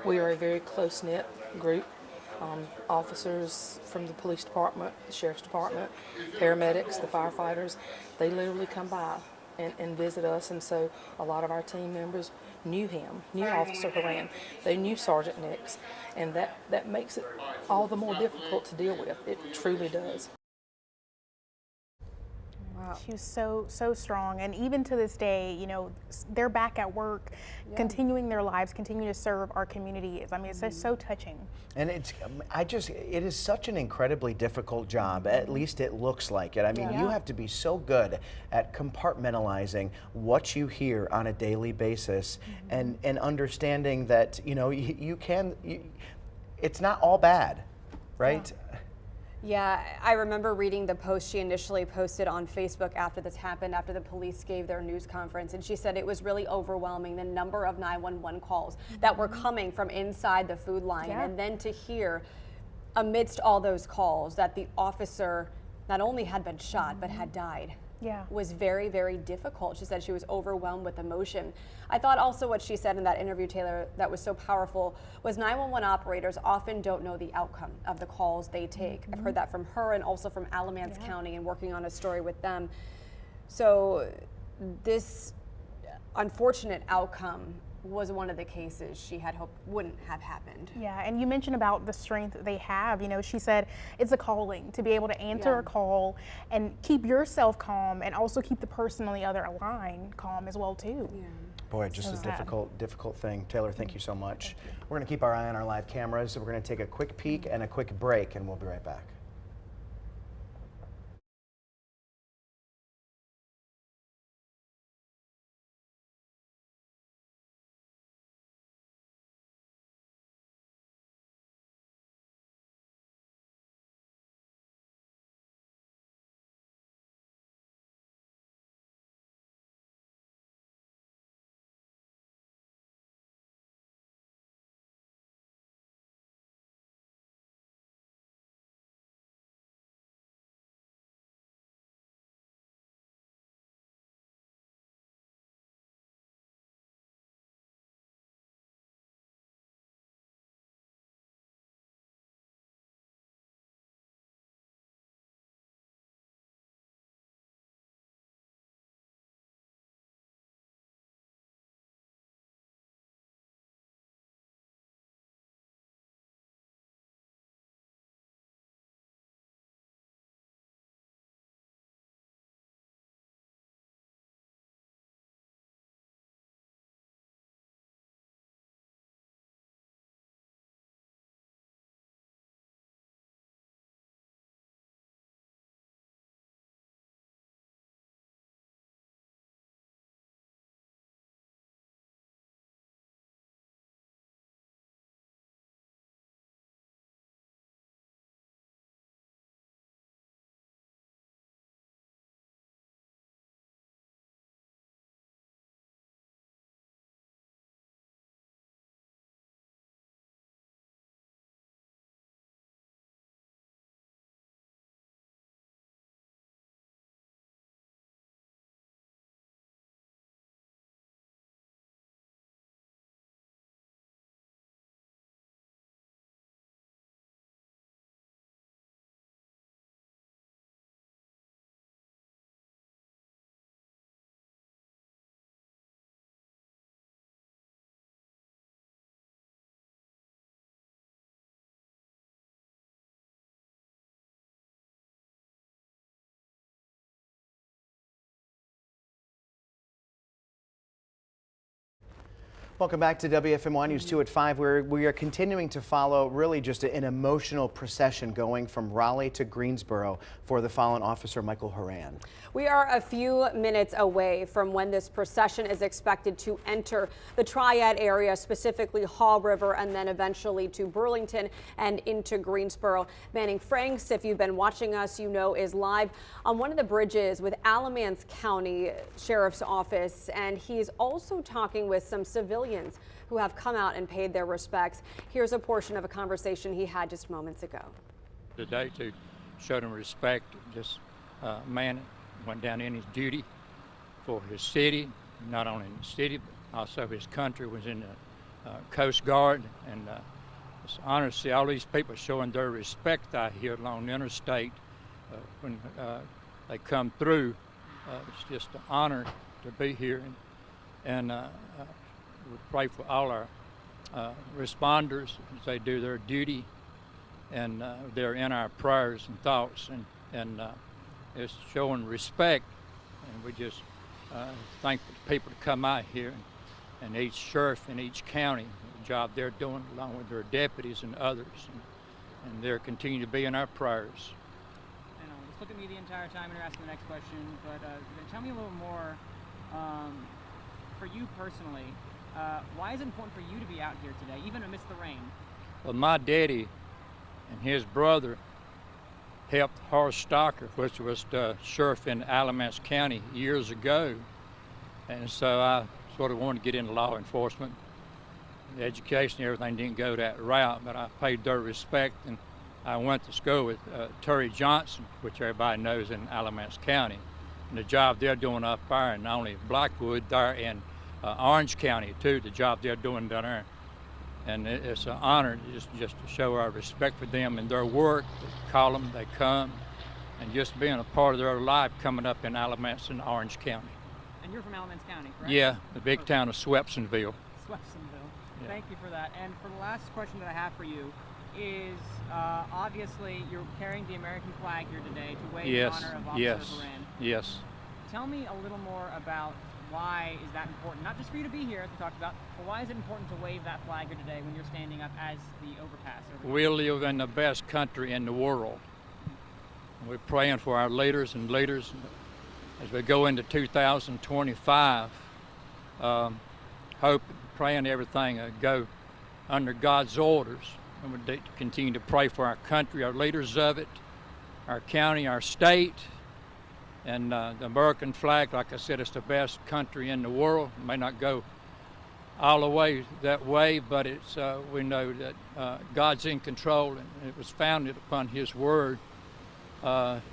we are a very close-knit group. Officers from the police department, the sheriff's department, paramedics, the firefighters, they literally come by and visit us. And so a lot of our team members knew him, knew Officer Horan. They knew Sergeant Nix. And that makes it all the more difficult to deal with. It truly does. Wow. She was so strong, and even to this day, you know, they're back at work, continuing their lives, continuing to serve our community. I mean, it's just so touching. And it is such an incredibly difficult job. At least it looks like it. I mean, you have to be so good at compartmentalizing what you hear on a daily basis, and understanding that, you know, it's not all bad, right? Yeah, I remember reading the post she initially posted on Facebook after this happened, after the police gave their news conference, and she said it was really overwhelming, the number of 911 calls that were coming from inside the food line, and then to hear amidst all those calls that the officer not only had been shot but had died. Was very, very difficult. She said she was overwhelmed with emotion. I thought also what she said in that interview, Taylor, that was so powerful was 911 operators often don't know the outcome of the calls they take. I've heard that from her and also from Alamance County and working on a story with them. So this unfortunate outcome was one of the cases she had hoped wouldn't have happened. Yeah, and you mentioned about the strength that they have. You know, she said it's a calling to be able to answer a call and keep yourself calm, and also keep the person on the other line calm as well too. Boy, just a difficult thing. Taylor, thank you so much. We're going to keep our eye on our live cameras. We're going to take a quick peek and a quick break, and we'll be right back. Welcome back to WFMY News 2 at 5, where we are continuing to follow really just an emotional procession going from Raleigh to Greensboro for the fallen officer Michael Horan. We are a few minutes away from when this procession is expected to enter the Triad area, specifically Haw River, and then eventually to Burlington and into Greensboro. Manning Franks, if you've been watching us, you know, is live on one of the bridges with Alamance County Sheriff's Office, and he's also talking with some civilians who have come out and paid their respects. Here's a portion of a conversation he had just moments ago. Today to show them respect, this man went down in his duty for his city, not only in the city, but also his country, was in the Coast Guard, and it's an honor to see all these people showing their respect out here along the interstate when they come through. It's just an honor to be here, and we pray for all our responders as they do their duty, and they're in our prayers and thoughts, and it's showing respect, and we just thank the people to come out here, and each sheriff in each county, the job they're doing along with their deputies and others, and they're continuing to be in our prayers. Just look at me the entire time and you're asking the next question, but tell me a little more, for you personally, why is it important for you to be out here today, even amidst the rain? Well, my daddy and his brother helped Horace Stocker, which was the sheriff in Alamance County years ago, and so I sort of wanted to get into law enforcement. The education and everything didn't go that route, but I paid their respect, and I went to school with Terry Johnson, which everybody knows in Alamance County, and the job they're doing up there, and not only Blackwood, there in Orange County too, the job they're doing down there. And it's an honor just to show our respect for them and their work. They call them, they come, and just being a part of their life coming up in Alamance and Orange County. And you're from Alamance County, correct? Yeah, the big town of Swepsonville. Swepsonville. Yeah. Thank you for that. And for the last question that I have for you is, obviously you're carrying the American flag here today to wave in honor of Officer Horan. Yes. Tell me a little more about why is that important? Not just for you to be here, as we talked about, but why is it important to wave that flag here today when you're standing up as the overpass? We live in the best country in the world. We're praying for our leaders and leaders as we go into 2025. Hope, praying everything go under God's orders. And we continue to pray for our country, our leaders of it, our county, our state. And the American flag, like I said, it's the best country in the world. It may not go all the way that way, but it's we know that God's in control, and it was founded upon His Word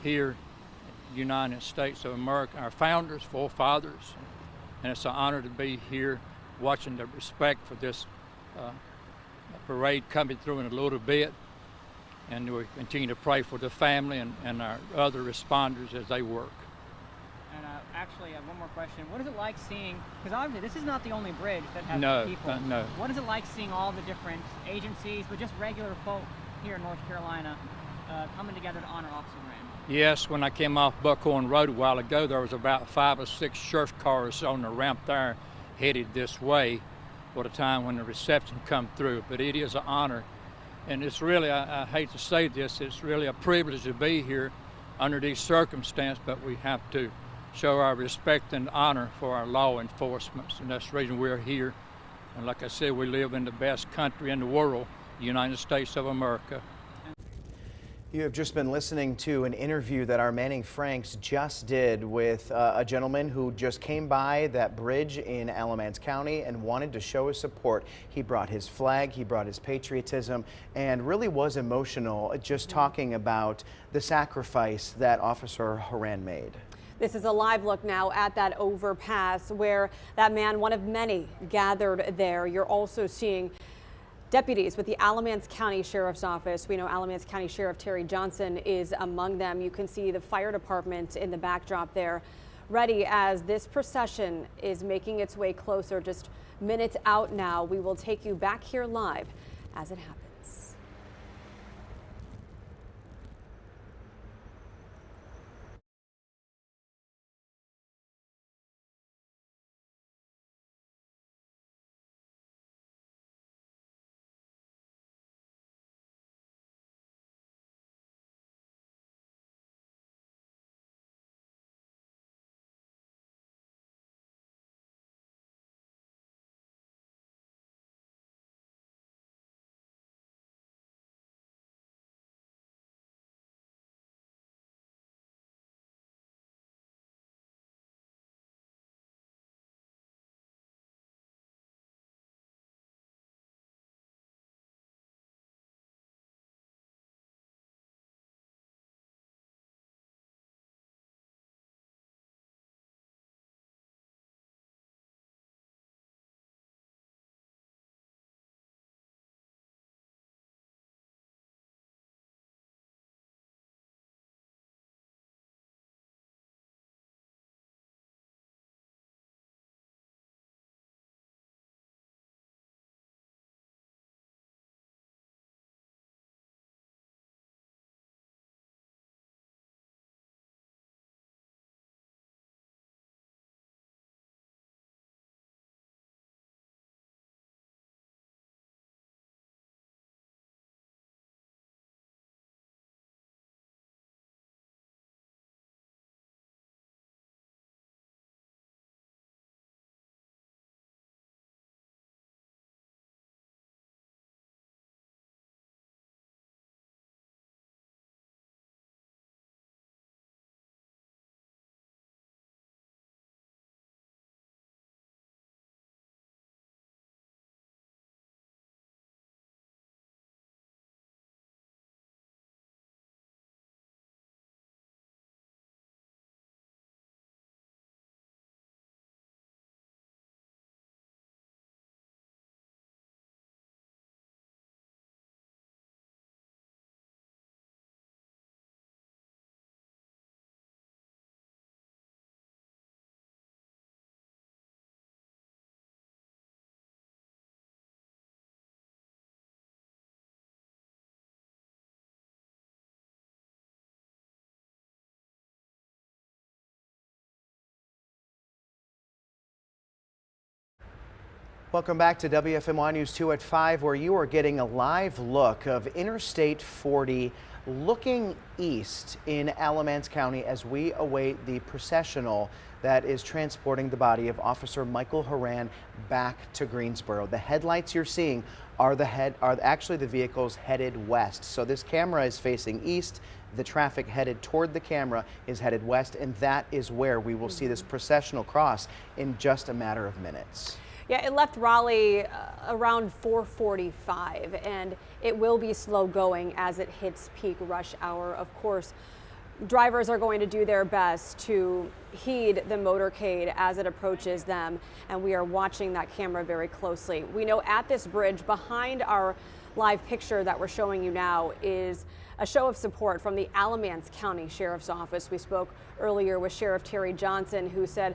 here in the United States of America, our founders, forefathers. And it's an honor to be here watching the respect for this parade coming through in a little bit. And we continue to pray for the family and our other responders as they work. And actually, I have one more question. What is it like seeing, because obviously this is not the only bridge that has people. No. What is it like seeing all the different agencies, but just regular folk here in North Carolina coming together to honor Officer Horan? Yes, when I came off Buckhorn Road a while ago, there was about 5 or 6 sheriff cars on the ramp there headed this way for the time when the reception come through. But it is an honor. And it's really, I hate to say this, it's really a privilege to be here under these circumstances, but we have to show our respect and honor for our law enforcement, and that's the reason we're here. And like I said, we live in the best country in the world, the United States of America. You have just been listening to an interview that our Manning Franks just did with a gentleman who just came by that bridge in Alamance County and wanted to show his support. He brought his flag, he brought his patriotism, and really was emotional just talking about the sacrifice that Officer Horan made. This is a live look now at that overpass where that man, one of many, gathered there. You're also seeing deputies with the Alamance County Sheriff's Office. We know Alamance County Sheriff Terry Johnson is among them. You can see the fire department in the backdrop there, ready as this procession is making its way closer. Just minutes out now. We will take you back here live as it happens. Welcome back to WFMY News 2 at 5, where you are getting a live look of Interstate 40 looking east in Alamance County as we await the processional that is transporting the body of Officer Michael Horan back to Greensboro. The headlights you're seeing are actually the vehicles headed west. So this camera is facing east. The traffic headed toward the camera is headed west, and that is where we will see this processional cross in just a matter of minutes. Yeah, it left Raleigh around 4:45, and it will be slow going as it hits peak rush hour. Of course, drivers are going to do their best to heed the motorcade as it approaches them, and we are watching that camera very closely. We know at this bridge behind our live picture that we're showing you now is a show of support from the Alamance County Sheriff's Office. We spoke earlier with Sheriff Terry Johnson, who said,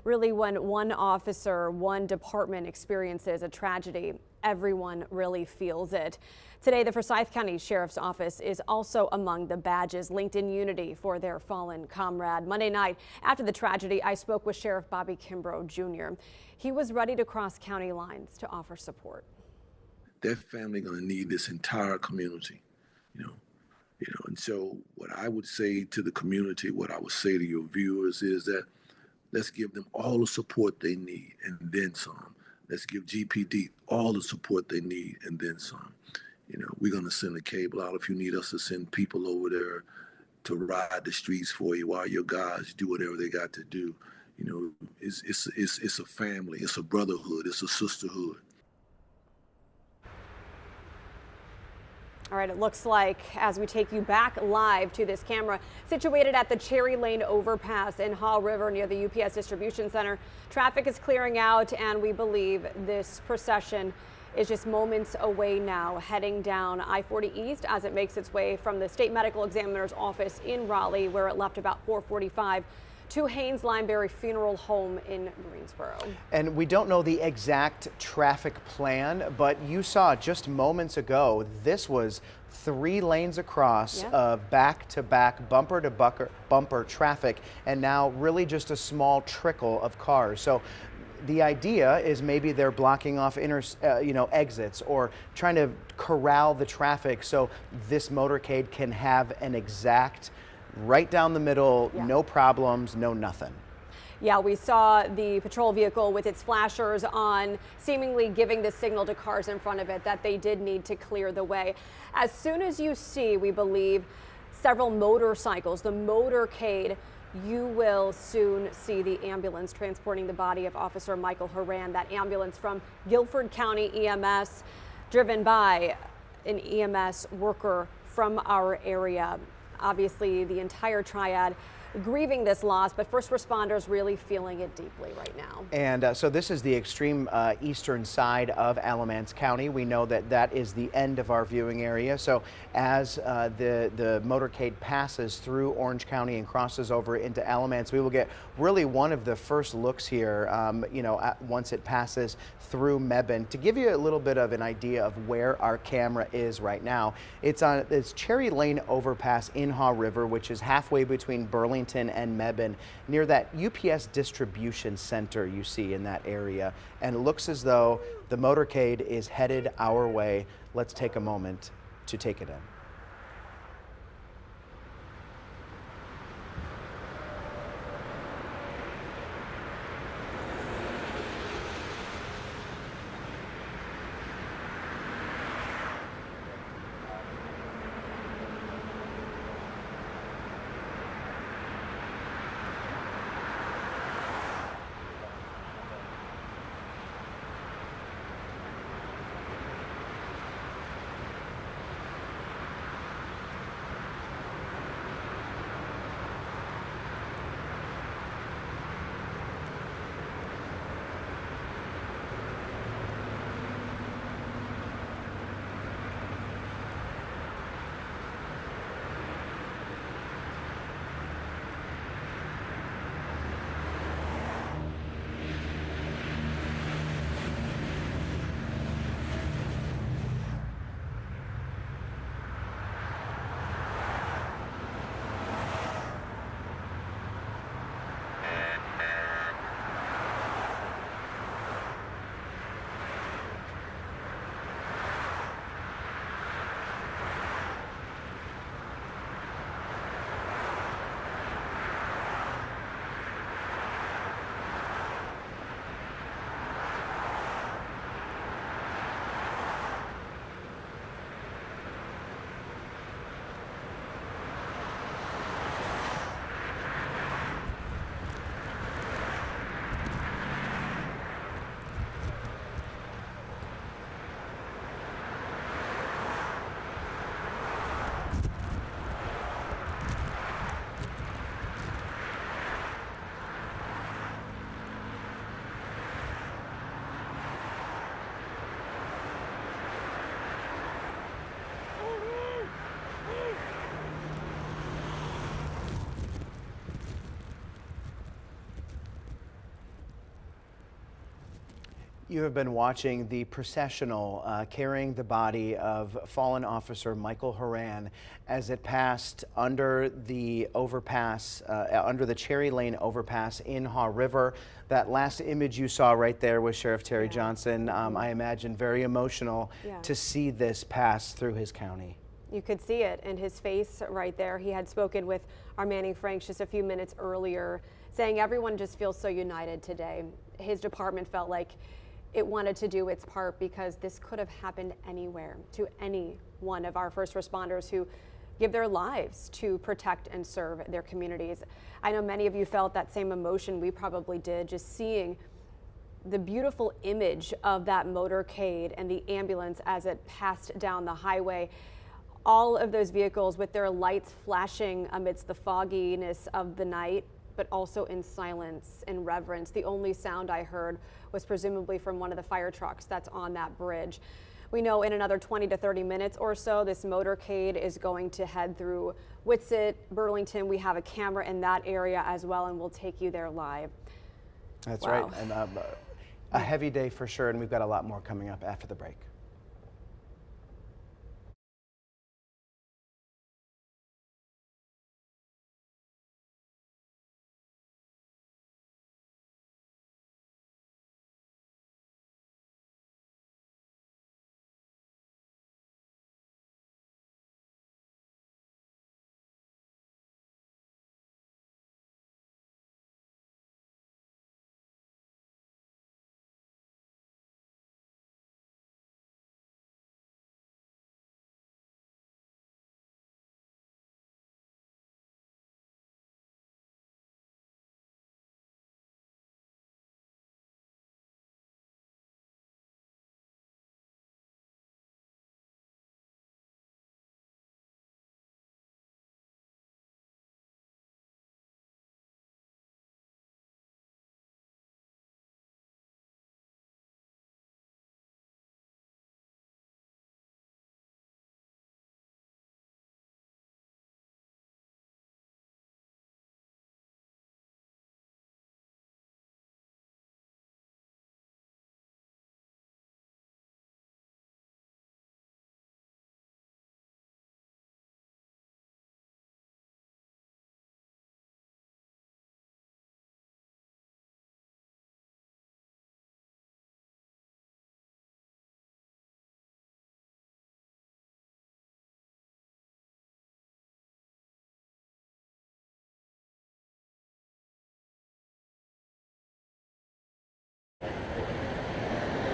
really, when one officer, one department experiences a tragedy, everyone really feels it. Today, the Forsyth County Sheriff's Office is also among the badges linked in unity for their fallen comrade. Monday night, after the tragedy, I spoke with Sheriff Bobby Kimbrough Jr. He was ready to cross county lines to offer support. Their family going to need this entire community, and so what I would say to the community, what I would say to your viewers is that let's give them all the support they need and then some. Let's give GPD all the support they need and then some. We're going to send a cable out if you need us to send people over there to ride the streets for you while your guys do whatever they got to do. It's a family, it's a brotherhood, it's a sisterhood. All right, it looks like as we take you back live to this camera situated at the Cherry Lane overpass in Haw River near the UPS distribution center, traffic is clearing out, and we believe this procession is just moments away now, heading down I-40 East as it makes its way from the state medical examiner's office in Raleigh, where it left about 4:45, to Haynes Lineberry Funeral Home in Greensboro. And we don't know the exact traffic plan, but you saw just moments ago, this was 3 lanes across of back-to-back, bumper-to-bumper traffic, and now really just a small trickle of cars. So the idea is maybe they're blocking off exits or trying to corral the traffic so this motorcade can have an exact right down the middle, no problems, no nothing. Yeah, we saw the patrol vehicle with its flashers on, seemingly giving the signal to cars in front of it that they did need to clear the way. As soon as you see, we believe, several motorcycles, the motorcade, you will soon see the ambulance transporting the body of Officer Michael Horan. That ambulance from Guilford County EMS, driven by an EMS worker from our area. Obviously, the entire triad grieving this loss, but first responders really feeling it deeply right now. And so this is the extreme eastern side of Alamance County. We know that that is the end of our viewing area. So as the motorcade passes through Orange County and crosses over into Alamance, we will get really one of the first looks here, once it passes through Mebane. To give you a little bit of an idea of where our camera is right now, it's on this Cherry Lane overpass in Haw River, which is halfway between Burlington and Mebane, near that UPS distribution center you see in that area. And it looks as though the motorcade is headed our way. Let's take a moment to take it in. You have been watching the processional carrying the body of fallen Officer Michael Horan as it passed under the overpass, under the Cherry Lane overpass in Haw River. That last image you saw right there was Sheriff Terry Johnson. I imagine very emotional to see this pass through his county. You could see it in his face right there. He had spoken with our Manning Franks just a few minutes earlier, saying everyone just feels so united today. His department felt like it wanted to do its part because this could have happened anywhere to any one of our first responders who give their lives to protect and serve their communities. I know many of you felt that same emotion we probably did, just seeing the beautiful image of that motorcade and the ambulance as it passed down the highway. All of those vehicles with their lights flashing amidst the fogginess of the night, but also in silence and reverence. The only sound I heard was presumably from one of the fire trucks that's on that bridge. We know in another 20 to 30 minutes or so, this motorcade is going to head through Whitsett, Burlington. We have a camera in that area as well, and we'll take you there live. That's right, and a heavy day for sure, and we've got a lot more coming up after the break.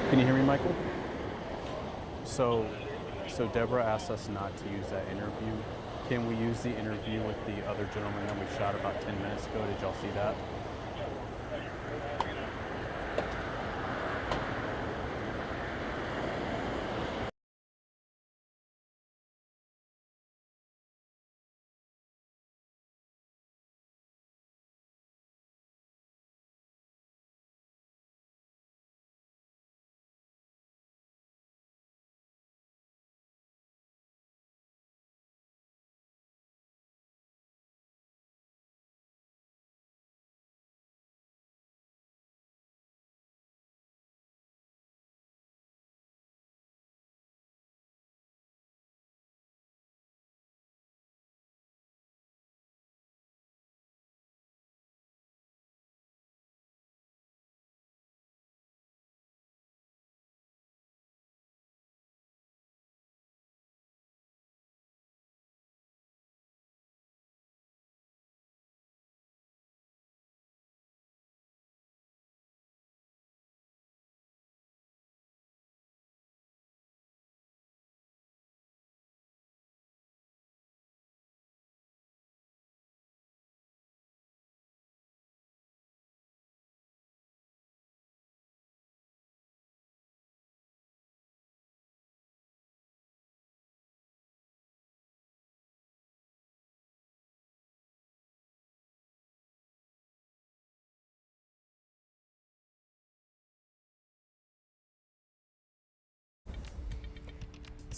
Can you hear me, Michael? So Deborah asked us not to use that interview. Can we use the interview with the other gentleman that we shot about 10 minutes ago? Did y'all see that?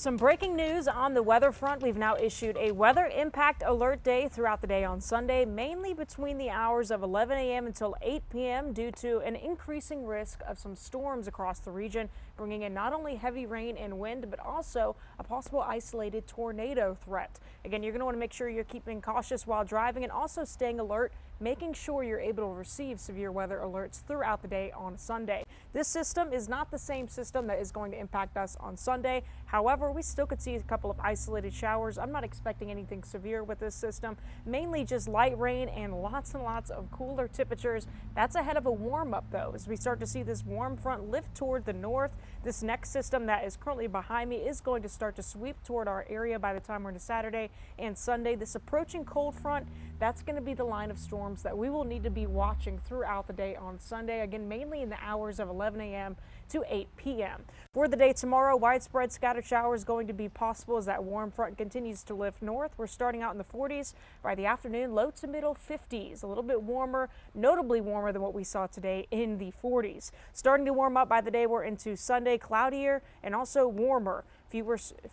Some breaking news on the weather front. We've now issued a weather impact alert day throughout the day on Sunday, mainly between the hours of 11 a.m. until 8 p.m. due to an increasing risk of some storms across the region, bringing in not only heavy rain and wind, but also a possible isolated tornado threat. Again, you're going to want to make sure you're keeping cautious while driving and also staying alert, making sure you're able to receive severe weather alerts throughout the day on Sunday. This system is not the same system that is going to impact us on Sunday. However, we still could see a couple of isolated showers. I'm not expecting anything severe with this system, mainly just light rain and lots of cooler temperatures. That's ahead of a warm up though, as we start to see this warm front lift toward the north. This next system that is currently behind me is going to start to sweep toward our area by the time we're into Saturday and Sunday. This approaching cold front, that's going to be the line of storms that we will need to be watching throughout the day on Sunday, again mainly in the hours of 11 a.m. to 8 p.m. For the day tomorrow, widespread scattered showers going to be possible as that warm front continues to lift north. We're starting out in the 40s by the afternoon, low to middle 50s, a little bit warmer, notably warmer than what we saw today in the 40s. Starting to warm up by the day we're into Sunday, cloudier and also warmer.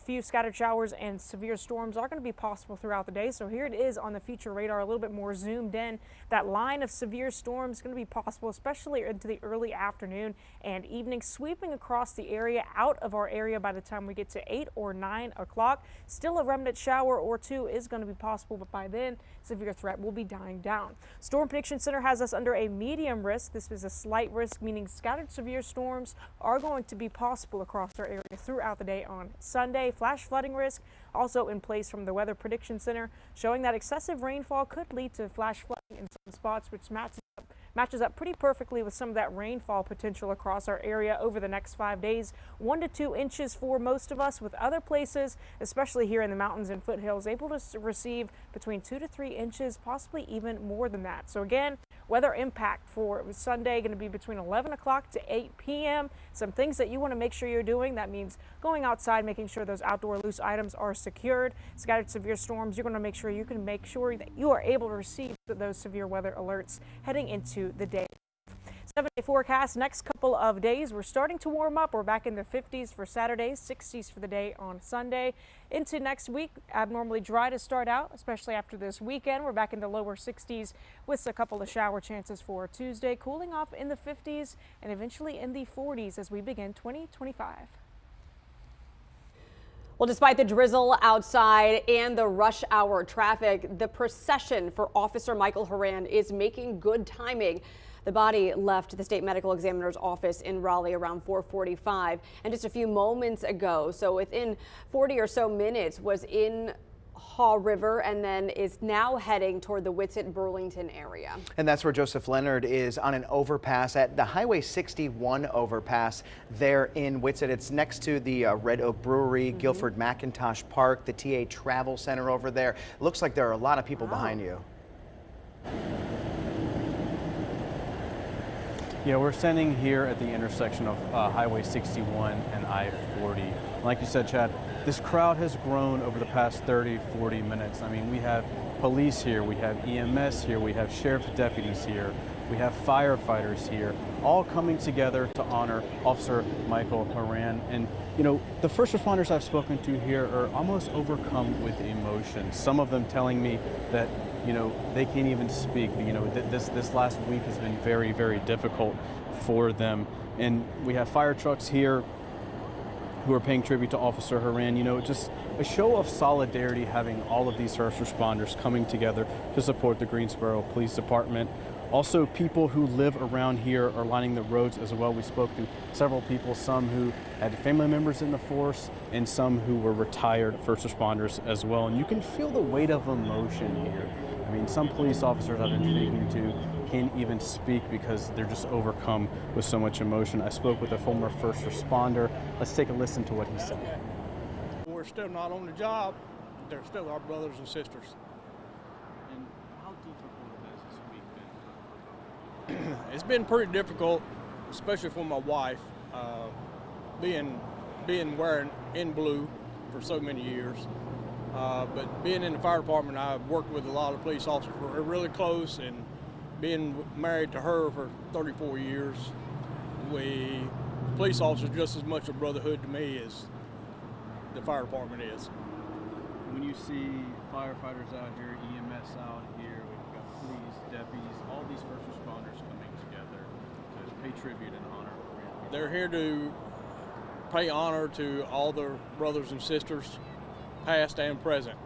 Few scattered showers and severe storms are going to be possible throughout the day. So here it is on the future radar, a little bit more zoomed in. That line of severe storms is going to be possible, especially into the early afternoon and evening, sweeping across the area, out of our area by the time we get to 8 or 9 o'clock. Still a remnant shower or two is going to be possible, but by then severe threat will be dying down. Storm Prediction Center has us under a medium risk. This is a slight risk, meaning scattered severe storms are going to be possible across our area throughout the day on Sunday. Flash flooding risk also in place from the Weather Prediction Center, showing that excessive rainfall could lead to flash flooding in some spots, which matches up pretty perfectly with some of that rainfall potential across our area over the next 5 days. 1 to 2 inches for most of us, with other places, especially here in the mountains and foothills, able to receive between 2 to 3 inches, possibly even more than that. So again, weather impact for Sunday going to be between 11 o'clock to 8 p.m. Some things that you want to make sure you're doing. That means going outside, making sure those outdoor loose items are secured. Scattered severe storms, you're going to make sure that you are able to receive those severe weather alerts heading into the day. 7-day forecast, next couple of days, we're starting to warm up. We're back in the 50s for Saturday, 60s for the day on Sunday. Into next week, abnormally dry to start out, especially after this weekend. We're back in the lower 60s with a couple of shower chances for Tuesday, cooling off in the 50s and eventually in the 40s as we begin 2025. Well, despite the drizzle outside and the rush hour traffic, the procession for Officer Michael Horan is making good timing. The body left the state medical examiner's office in Raleigh around 4:45 and just a few moments ago. So within 40 or so minutes was in Haw River and then is now heading toward the Whitsett-Burlington area. And that's where Joseph Leonard is, on an overpass at the Highway 61 overpass there in Whitsett. It's next to the Red Oak Brewery, Guilford McIntosh Park, the TA Travel Center over there. Looks like there are a lot of people behind you. Yeah, we're standing here at the intersection of Highway 61 and I-40. Like you said, Chad, this crowd has grown over the past 30, 40 minutes. I mean, we have police here, we have EMS here, we have sheriff's deputies here, we have firefighters here, all coming together to honor Officer Michael Horan. And, you know, the first responders I've spoken to here are almost overcome with emotion. Some of them telling me that, you know, they can't even speak. You know, this last week has been very, very difficult for them. And we have fire trucks here who are paying tribute to Officer Horan. You know, just a show of solidarity, having all of these first responders coming together to support the Greensboro Police Department. Also, people who live around here are lining the roads as well. We spoke to several people, some who had family members in the force and some who were retired first responders as well. And you can feel the weight of emotion here. I mean, some police officers I've been speaking to can't even speak because they're just overcome with so much emotion. I spoke with a former first responder. Let's take a listen to what he said. We're still not on the job. They're still our brothers and sisters. And how difficult has this week been? It's been pretty difficult, especially for my wife, being wearing in blue for so many years. But being in the fire department, I've worked with a lot of police officers. We're really close, and being married to her for 34 years, police officers just as much a brotherhood to me the fire department is. When you see firefighters out here, EMS out here, we've got police, deputies, all these first responders coming together to pay tribute and honor Horan. They're here to pay honor to all their brothers and sisters, past and present.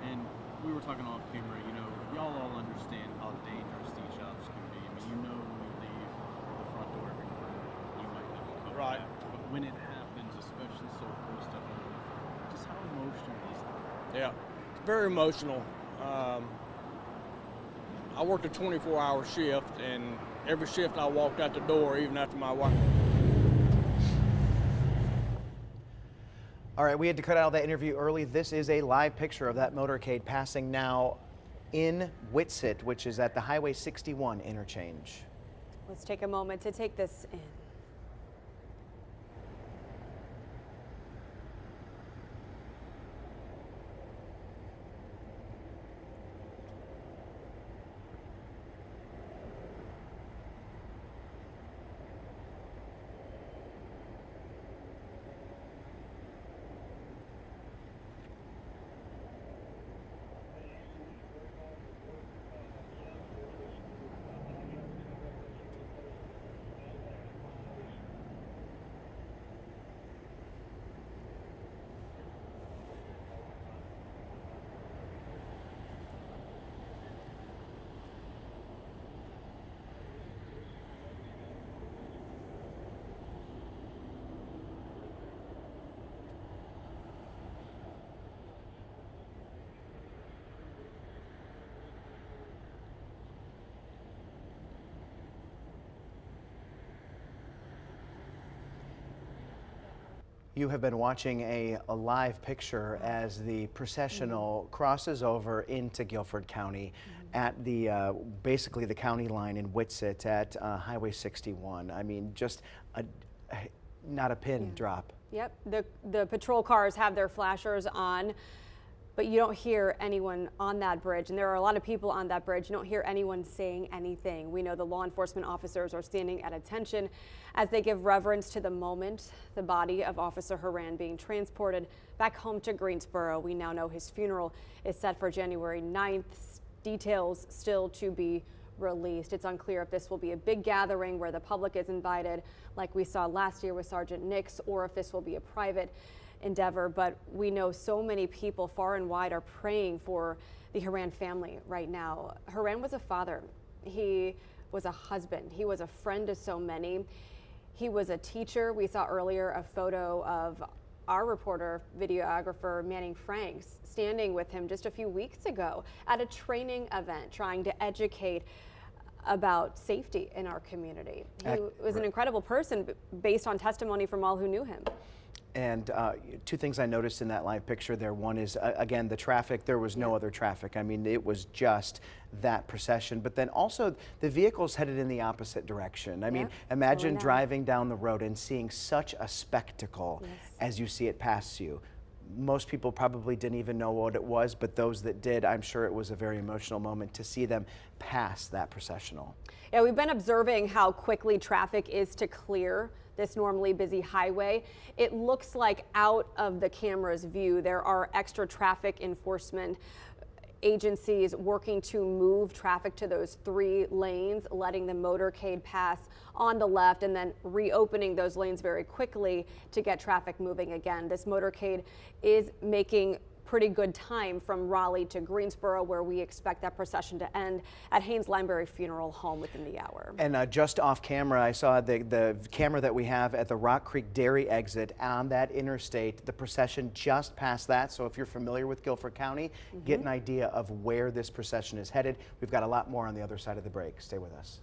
And we were talking off camera, you know, y'all all understand how dangerous these jobs can be. I mean, you know when you leave the front door every morning, you might never come Right. back. But when it happens, especially so close to home, just how emotional is that? Yeah, it's very emotional. I worked a 24-hour shift, and every shift I walked out the door, even after my wife. All right, we had to cut out that interview early. This is a live picture of that motorcade passing now in Whitsett, which is at the Highway 61 interchange. Let's take a moment to take this in. You have been watching a live picture as the processional crosses over into Guilford County at the basically the county line in Whitsett at Highway 61. I mean, just not a pin drop. Yep, the patrol cars have their flashers on, but you don't hear anyone on that bridge, and there are a lot of people on that bridge. You don't hear anyone saying anything. We know the law enforcement officers are standing at attention as they give reverence to the moment, the body of Officer Horan being transported back home to Greensboro. We now know his funeral is set for January 9th. Details still to be released. It's unclear if this will be a big gathering where the public is invited, like we saw last year with Sergeant Nix, or if this will be a private endeavor. But we know so many people far and wide are praying for the Horan family right now. Horan was a father. He was a husband. He was a friend to so many. He was a teacher. We saw earlier a photo of our reporter, videographer Manning Franks, standing with him just a few weeks ago at a training event, trying to educate about safety in our community. He was an incredible person based on testimony from all who knew him. And two things I noticed in that live picture there. One is, again, the traffic. There was no other traffic. I mean, it was just that procession. But then also the vehicles headed in the opposite direction. I mean, imagine driving down the road and seeing such a spectacle as you see it pass you. Most people probably didn't even know what it was, but those that did, I'm sure it was a very emotional moment to see them pass that processional. Yeah, we've been observing how quickly traffic is to clear this normally busy highway. It looks like out of the camera's view, there are extra traffic enforcement agencies working to move traffic to those 3 lanes, letting the motorcade pass on the left and then reopening those lanes very quickly to get traffic moving again. This motorcade is making pretty good time from Raleigh to Greensboro, where we expect that procession to end at Haynes-Lineberry Funeral Home within the hour. And just off camera, I saw the camera that we have at the Rock Creek Dairy exit on that interstate. The procession just passed that, so if you're familiar with Guilford County, get an idea of where this procession is headed. We've got a lot more on the other side of the break. Stay with us.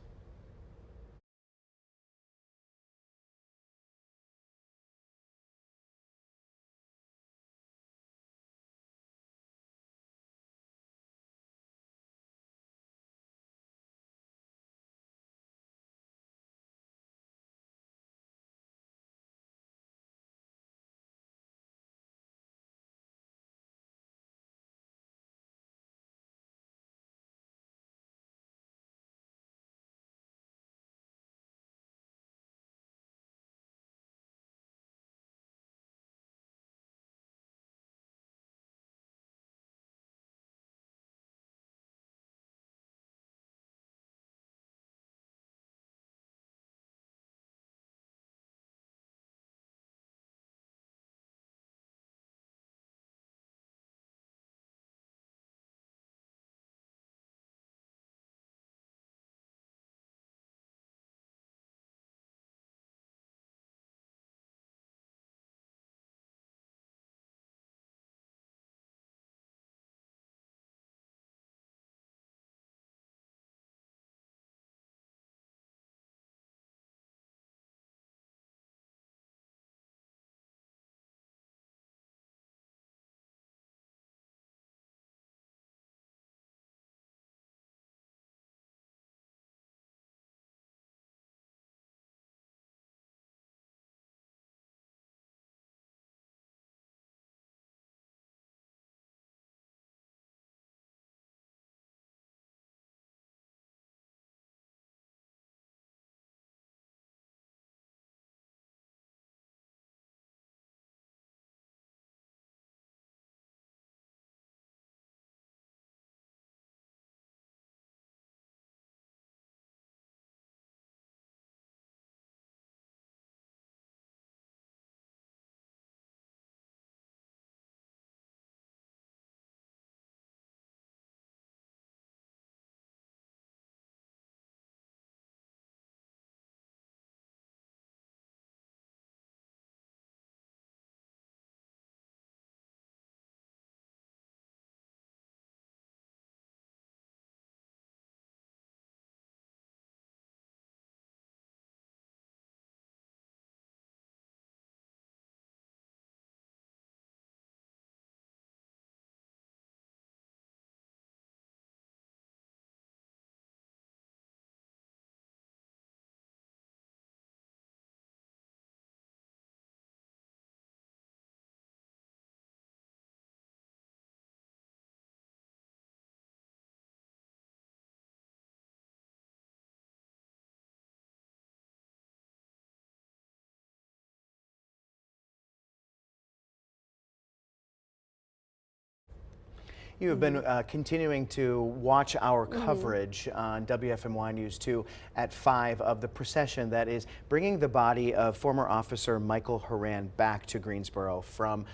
You have been continuing to watch our coverage on WFMY News 2 at 5 of the procession that is bringing the body of former Officer Michael Horan back to Greensboro from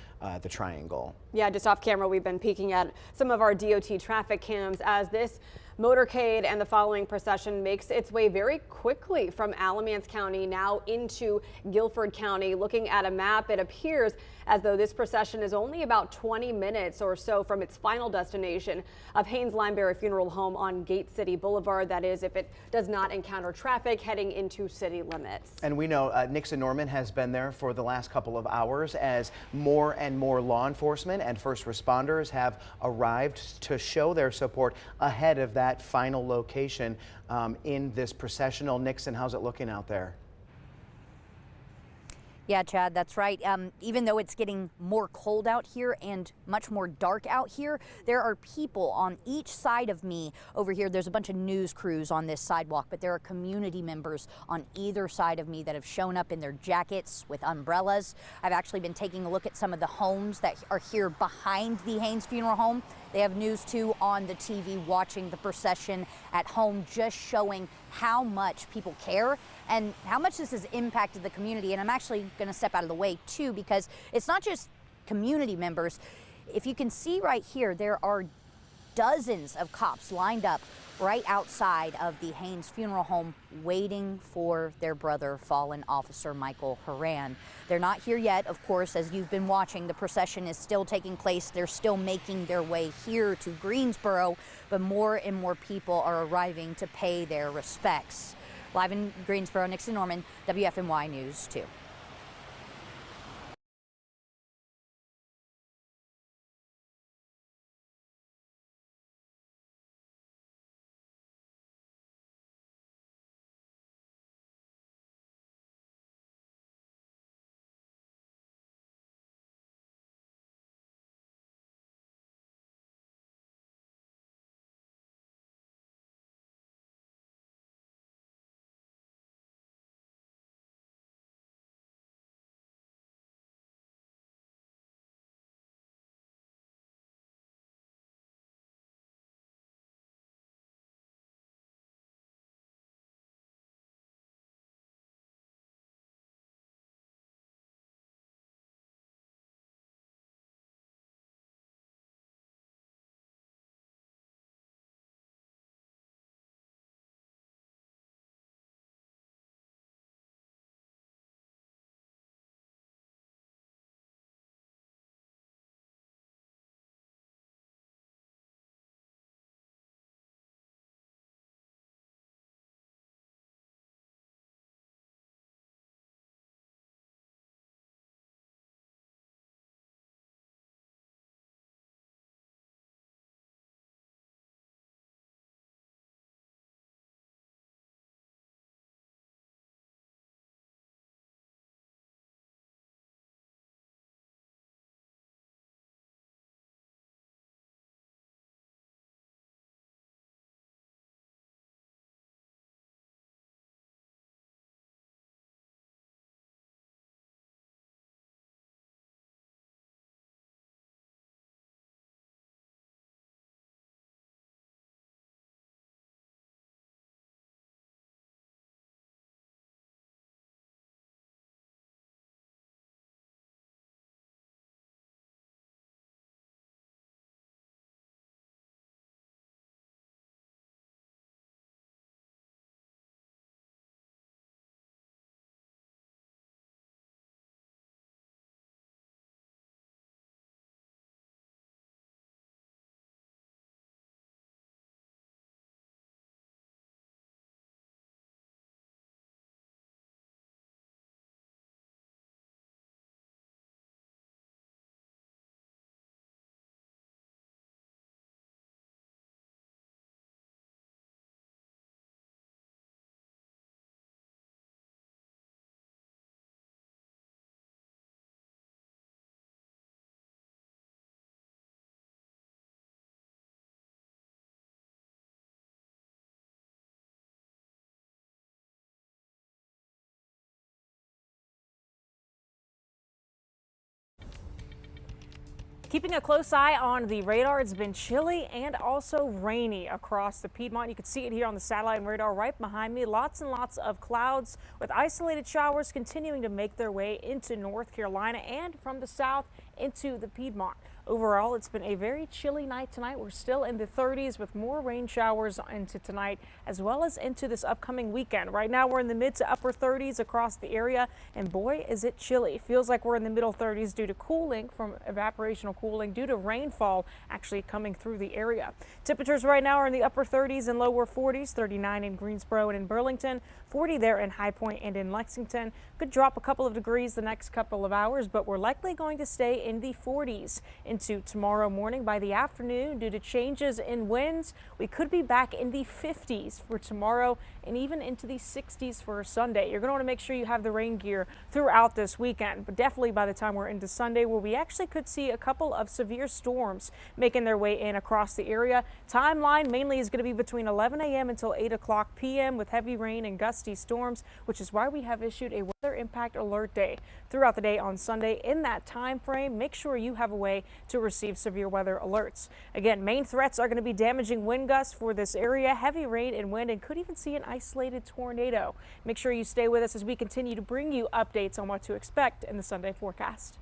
the Triangle. Yeah, just off camera, we've been peeking at some of our DOT traffic cams as this motorcade and the following procession makes its way very quickly from Alamance County now into Guilford County. Looking at a map, it appears as though this procession is only about 20 minutes or so from its final destination of Haynes-Limeberry Funeral Home on Gate City Boulevard. That is, if it does not encounter traffic heading into city limits. And we know Nixon Norman has been there for the last couple of hours as more and more law enforcement and first responders have arrived to show their support ahead of that final location in this processional. Nixon, how's it looking out there? Yeah, Chad, that's right. Even though it's getting more cold out here and much more dark out here, there are people on each side of me. Over here, there's a bunch of news crews on this sidewalk, but there are community members on either side of me that have shown up in their jackets with umbrellas. I've actually been taking a look at some of the homes that are here behind the Haynes Funeral Home. They have News 2 on the TV watching the procession at home, just showing how much people care and how much this has impacted the community. And I'm actually going to step out of the way too, because it's not just community members. If you can see right here, there are dozens of cops lined up right outside of the Haynes Funeral Home waiting for their brother, fallen Officer Michael Horan. They're not here yet, of course, as you've been watching. The procession is still taking place. They're still making their way here to Greensboro, but more and more people are arriving to pay their respects. Live in Greensboro, Nixon Norman, WFMY News 2. Keeping a close eye on the radar, it's been chilly and also rainy across the Piedmont. You can see it here on the satellite and radar right behind me. Lots and lots of clouds with isolated showers continuing to make their way into North Carolina and from the south into the Piedmont. Overall, it's been a very chilly night tonight. We're still in the 30s with more rain showers into tonight as well as into this upcoming weekend. Right now, we're in the mid to upper 30s across the area, and boy, is it chilly. Feels like we're in the middle 30s due to cooling from evaporational cooling due to rainfall actually coming through the area. Temperatures right now are in the upper 30s and lower 40s, 39 in Greensboro and in Burlington, 40 there in High Point and in Lexington. Could drop a couple of degrees the next couple of hours, but we're likely going to stay in the 40s into tomorrow morning. By the afternoon, due to changes in winds, we could be back in the 50s for tomorrow and even into the 60s for Sunday. You're going to want to make sure you have the rain gear throughout this weekend, but definitely by the time we're into Sunday, where we actually could see a couple of severe storms making their way in across the area. Timeline mainly is going to be between 11 a.m. until 8 o'clock p.m. with heavy rain and gusty storms, which is why we have issued a weather impact alert day throughout the day on Sunday. In that time frame, make sure you have a way to receive severe weather alerts. Again, main threats are going to be damaging wind gusts for this area, heavy rain and wind, and could even see an isolated tornado. Make sure you stay with us as we continue to bring you updates on what to expect in the Sunday forecast.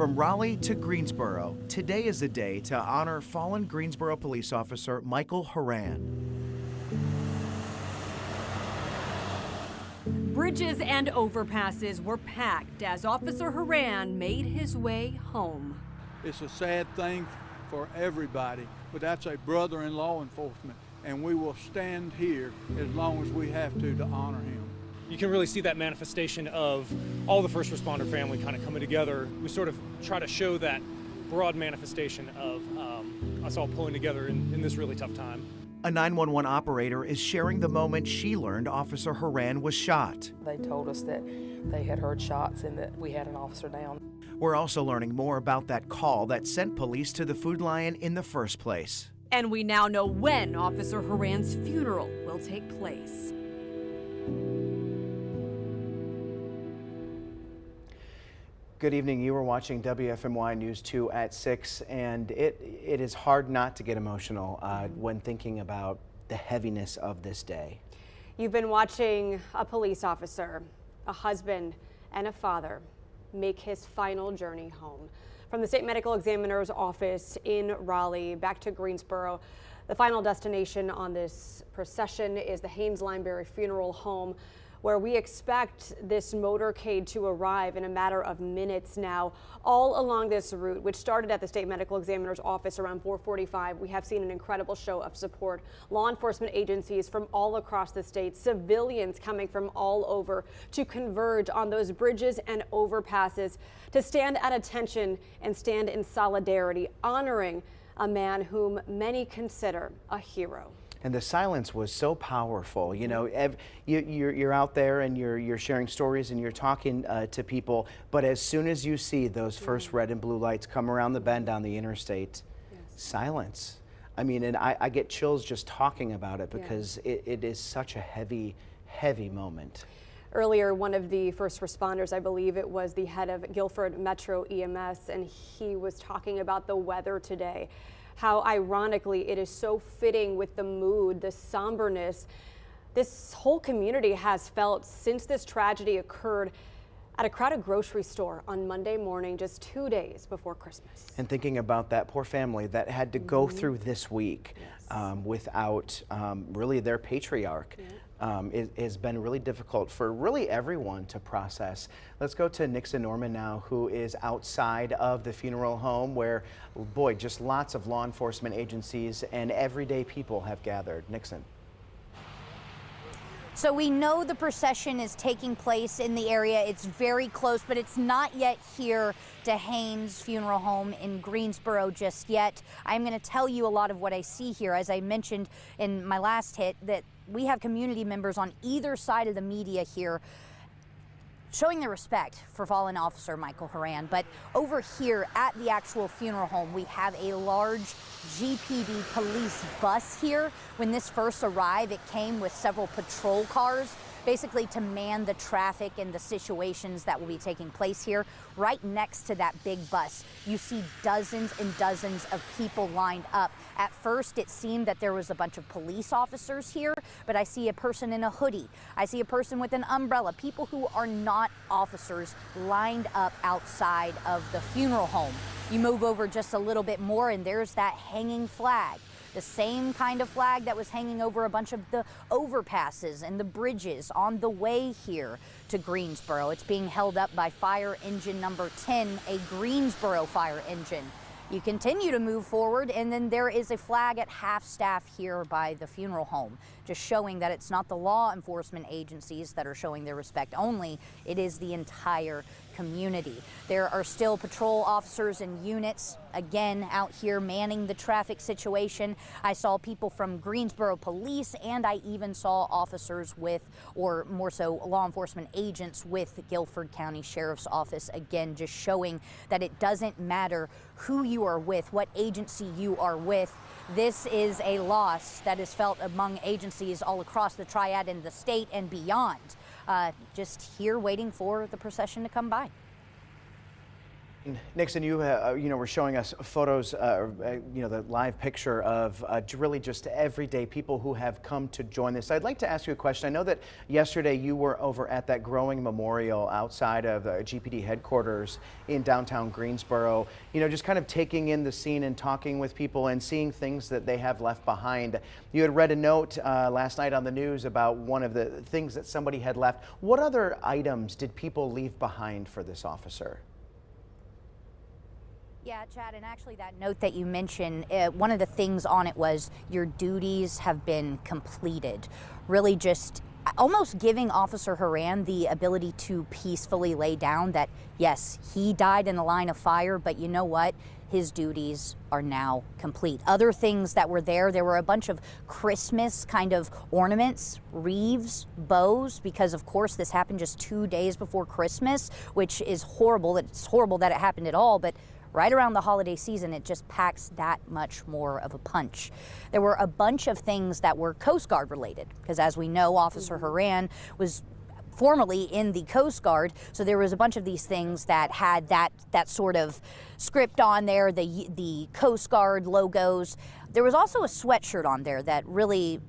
From Raleigh to Greensboro, today is a day to honor fallen Greensboro police officer Michael Horan. Bridges and overpasses were packed as Officer Horan made his way home. It's a sad thing for everybody, but that's a brother in law enforcement, and we will stand here as long as we have to honor him. you can really see that manifestation of all the first responder family kind of coming together. We sort of try to show that broad manifestation of us all pulling together in this really tough time. A 911 operator is sharing the moment she learned Officer Horan was shot. They told us that they had heard shots and that we had an officer down. We're also learning more about that call that sent police to the Food Lion in the first place. And we now know when Officer Horan's funeral will take place. Good evening. You were watching WFMY News 2 at 6, and it is hard not to get emotional when thinking about the heaviness of this day. You've been watching a police officer, a husband, and a father make his final journey home. From the State Medical Examiner's office in Raleigh back to Greensboro, the final destination on this procession is the Haynes-Lineberry Funeral Home, where we expect this motorcade to arrive in a matter of minutes now. All along this route, which started at the State Medical Examiner's office around 4:45, we have seen an incredible show of support. Law enforcement agencies from all across the state, civilians coming from all over to converge on those bridges and overpasses to stand at attention and stand in solidarity, honoring a man whom many consider a hero. And the silence was so powerful. You know, you're out there and you're sharing stories and you're talking to people, but as soon as you see those first red and blue lights come around the bend on the interstate, silence. I mean, and I get chills just talking about it because it is such a heavy, heavy moment. Earlier, one of the first responders, I believe it was the head of Guilford Metro EMS, and he was talking about the weather today. How ironically it is so fitting with the mood, the somberness this whole community has felt since this tragedy occurred at a crowded grocery store on Monday morning, just 2 days before Christmas. And thinking about that poor family that had to go through this week without really their patriarch. It has been really difficult for really everyone to process. Let's go to Nixon Norman now, who is outside of the funeral home where, boy, just lots of law enforcement agencies and everyday people have gathered. Nixon. So we know the procession is taking place in the area. It's very close, but it's not yet here to Haynes Funeral Home in Greensboro just yet. I'm going to tell you a lot of what I see here. As I mentioned in my last hit, that we have community members on either side of the media here showing their respect for fallen officer Michael Horan. But over here at the actual funeral home, we have a large GPD police bus here. When this first arrived, it came with several patrol cars, basically to man the traffic and the situations that will be taking place here. Right next to that big bus, you see dozens and dozens of people lined up. At first, it seemed that there was a bunch of police officers here, but I see a person in a hoodie. I see a person with an umbrella, people who are not officers lined up outside of the funeral home. You move over just a little bit more and there's that hanging flag. The same kind of flag that was hanging over a bunch of the overpasses and the bridges on the way here to Greensboro. It's being held up by fire engine number 10, a Greensboro fire engine. You continue to move forward, and then there is a flag at half staff here by the funeral home, just showing that it's not the law enforcement agencies that are showing their respect only, it is the entire community. There are still patrol officers and units, again, out here manning the traffic situation. I saw people from Greensboro Police, and I even saw officers with, or more so law enforcement agents with the Guilford County Sheriff's Office, again, just showing that it doesn't matter who you are with, what agency you are with. This is a loss that is felt among agencies all across the Triad and the state and beyond. Just here waiting for the procession to come by. Nixon, you were showing us photos, the live picture of really just everyday people who have come to join this. I'd like to ask you a question. I know that yesterday you were over at that growing memorial outside of GPD headquarters in downtown Greensboro, just kind of taking in the scene and talking with people and seeing things that they have left behind. You had read a note last night on the news about one of the things that somebody had left. What other items did people leave behind for this officer? Yeah, Chad, and actually that note that you mentioned, one of the things on it was your duties have been completed. Really just almost giving Officer Horan the ability to peacefully lay down that, yes, he died in the line of fire, but you know what? His duties are now complete. Other things that were there were a bunch of Christmas kind of ornaments, wreaths, bows, because of course this happened just 2 days before Christmas, which is horrible. It's horrible that it happened at all, but right around the holiday season, it just packs that much more of a punch. There were a bunch of things that were Coast Guard related, because as we know, Officer Horan was formerly in the Coast Guard, so there was a bunch of these things that had that sort of script on there, the Coast Guard logos. There was also a sweatshirt on there that really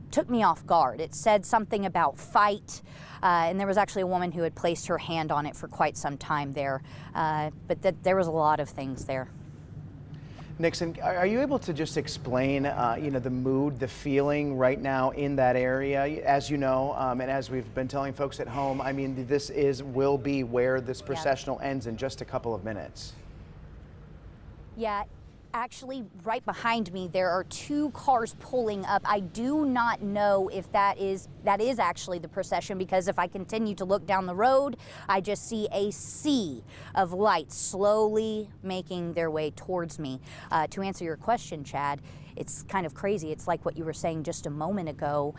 took me off guard. It said something about fight, and there was actually a woman who had placed her hand on it for quite some time there, but there was a lot of things there. Nixon, are you able to just explain, the mood, the feeling right now in that area? As you know, and as we've been telling folks at home, I mean, this will be where this processional ends in just a couple of minutes. Yeah. Actually, right behind me, there are 2 cars pulling up. I do not know if that is actually the procession, because if I continue to look down the road, I just see a sea of lights slowly making their way towards me. To answer your question, Chad, it's kind of crazy. It's like what you were saying just a moment ago.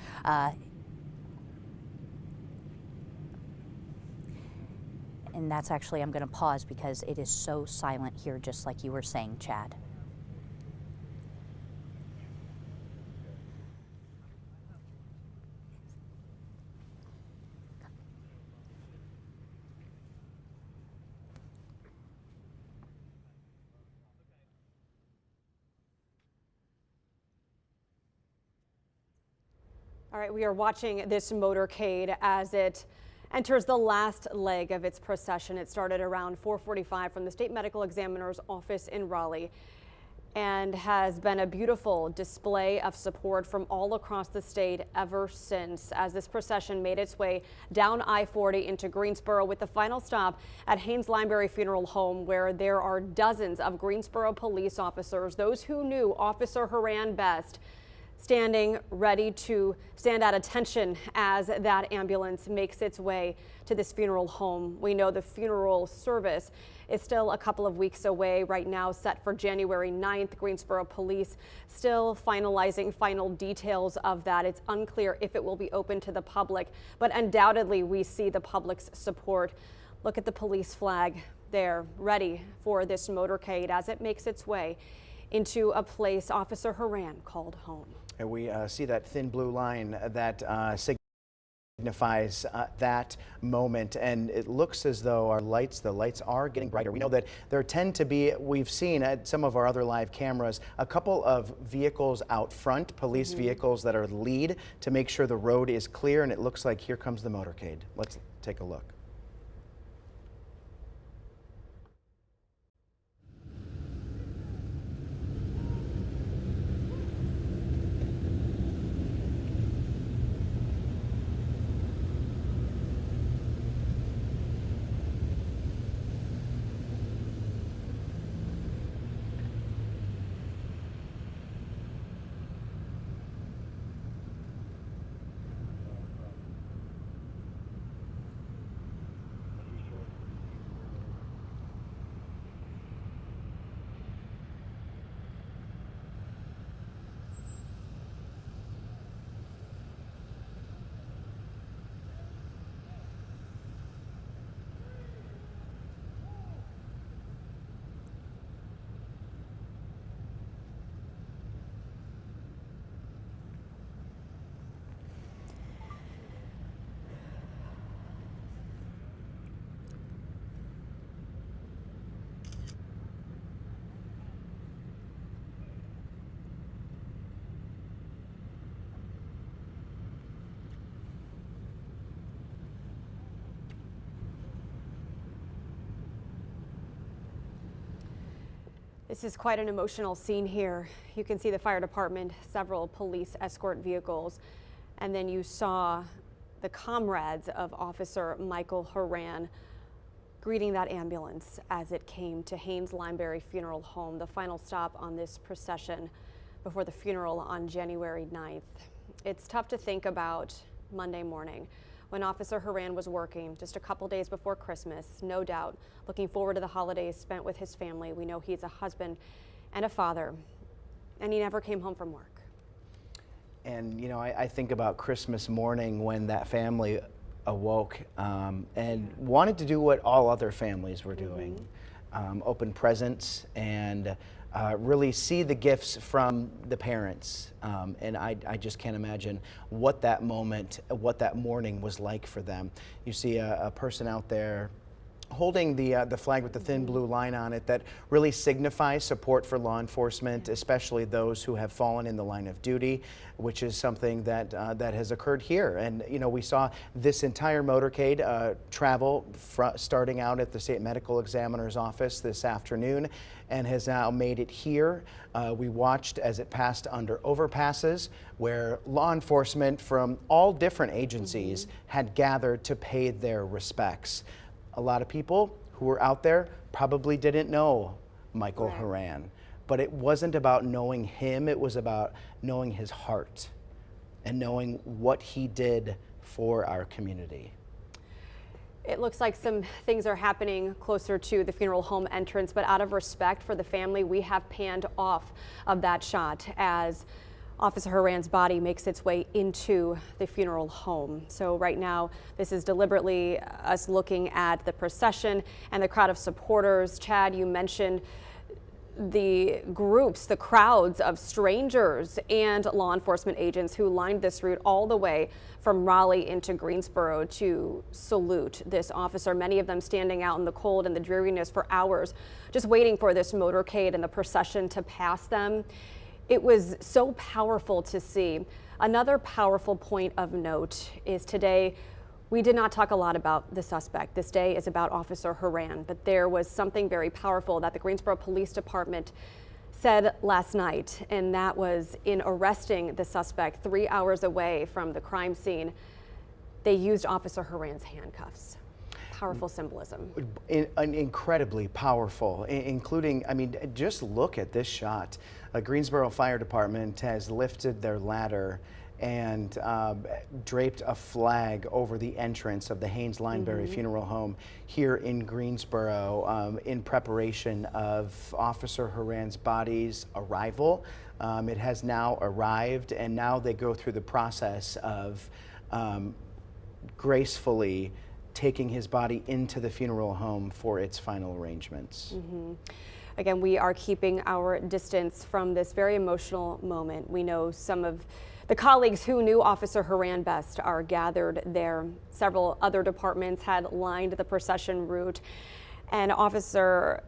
And that's actually, I'm going to pause because it is so silent here, just like you were saying, Chad. All right, we are watching this motorcade as it enters the last leg of its procession. It started around 4:45 from the State Medical Examiner's office in Raleigh and has been a beautiful display of support from all across the state ever since, as this procession made its way down I-40 into Greensboro, with the final stop at Haynes-Lineberry Funeral Home, where there are dozens of Greensboro police officers, those who knew Officer Horan best, standing ready to stand at attention as that ambulance makes its way to this funeral home. We know the funeral service is still a couple of weeks away right now, set for January 9th. Greensboro Police still finalizing final details of that. It's unclear if it will be open to the public, but undoubtedly we see the public's support. Look at the police flag there, ready for this motorcade as it makes its way into a place Officer Horan called home. And we see that thin blue line that signifies that moment, and it looks as though the lights are getting brighter. We know that there tend to be, we've seen at some of our other live cameras, a couple of vehicles out front, police vehicles that are lead to make sure the road is clear, and it looks like here comes the motorcade. Let's take a look. This is quite an emotional scene here. You can see the fire department, several police escort vehicles, and then you saw the comrades of Officer Michael Horan greeting that ambulance as it came to Haynes-Lineberry Funeral Home, the final stop on this procession before the funeral on January 9th. It's tough to think about Monday morning, when Officer Horan was working just a couple days before Christmas, no doubt looking forward to the holidays spent with his family. We know he's a husband and a father, and he never came home from work. And, you know, I think about Christmas morning when that family awoke and wanted to do what all other families were doing, open presents and really see the gifts from the parents. And I just can't imagine what that moment, what that morning was like for them. You see a person out there holding the flag with the thin blue line on it that really signifies support for law enforcement, especially those who have fallen in the line of duty, which is something that that has occurred here. And you know, we saw this entire motorcade travel starting out at the state medical examiner's office this afternoon and has now made it here. We watched as it passed under overpasses where law enforcement from all different agencies had gathered to pay their respects. A lot of people who were out there probably didn't know Michael Horan, but it wasn't about knowing him, it was about knowing his heart and knowing what he did for our community. It looks like some things are happening closer to the funeral home entrance, but out of respect for the family, we have panned off of that shot as Officer Horan's body makes its way into the funeral home. So right now, this is deliberately us looking at the procession and the crowd of supporters. Chad, you mentioned the groups, the crowds of strangers and law enforcement agents who lined this route all the way from Raleigh into Greensboro to salute this officer, many of them standing out in the cold and the dreariness for hours, just waiting for this motorcade and the procession to pass them. It was so powerful to see. Another powerful point of note is today, we did not talk a lot about the suspect. This day is about Officer Horan, but there was something very powerful that the Greensboro Police Department said last night, and that was in arresting the suspect 3 hours away from the crime scene, they used Officer Horan's handcuffs. Powerful symbolism. Incredibly powerful, including, I mean, just look at this shot. Greensboro Fire Department has lifted their ladder and draped a flag over the entrance of the Haynes Lineberry Funeral Home here in Greensboro in preparation of Officer Horan's body's arrival. It has now arrived, and now they go through the process of gracefully taking his body into the funeral home for its final arrangements. Again, we are keeping our distance from this very emotional moment. We know some of the colleagues who knew Officer Horan best are gathered there. Several other departments had lined the procession route, and officers,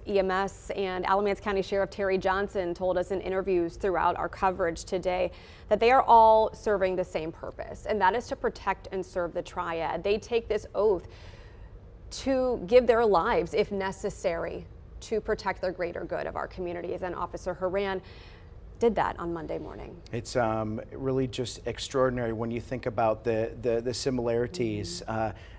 EMS, and Alamance County Sheriff Terry Johnson told us in interviews throughout our coverage today that they are all serving the same purpose, and that is to protect and serve the triad. They take this oath to give their lives, if necessary, to protect the greater good of our communities, and Officer Horan did that on Monday morning. It's Really just extraordinary when you think about the similarities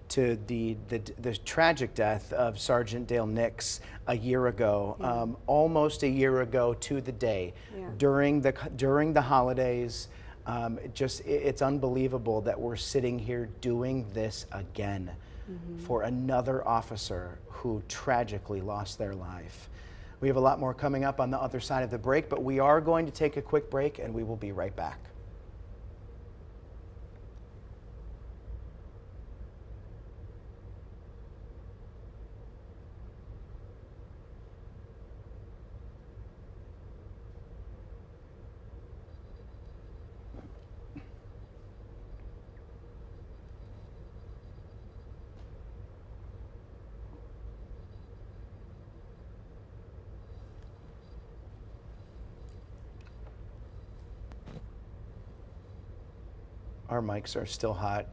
to the tragic death of Sergeant Dale Nix a year ago, almost a year ago to the day, during the holidays. It's unbelievable that we're sitting here doing this again for another officer who tragically lost their life. We have a lot more coming up on the other side of the break, but we are going to take a quick break and we will be right back. Our mics are still hot.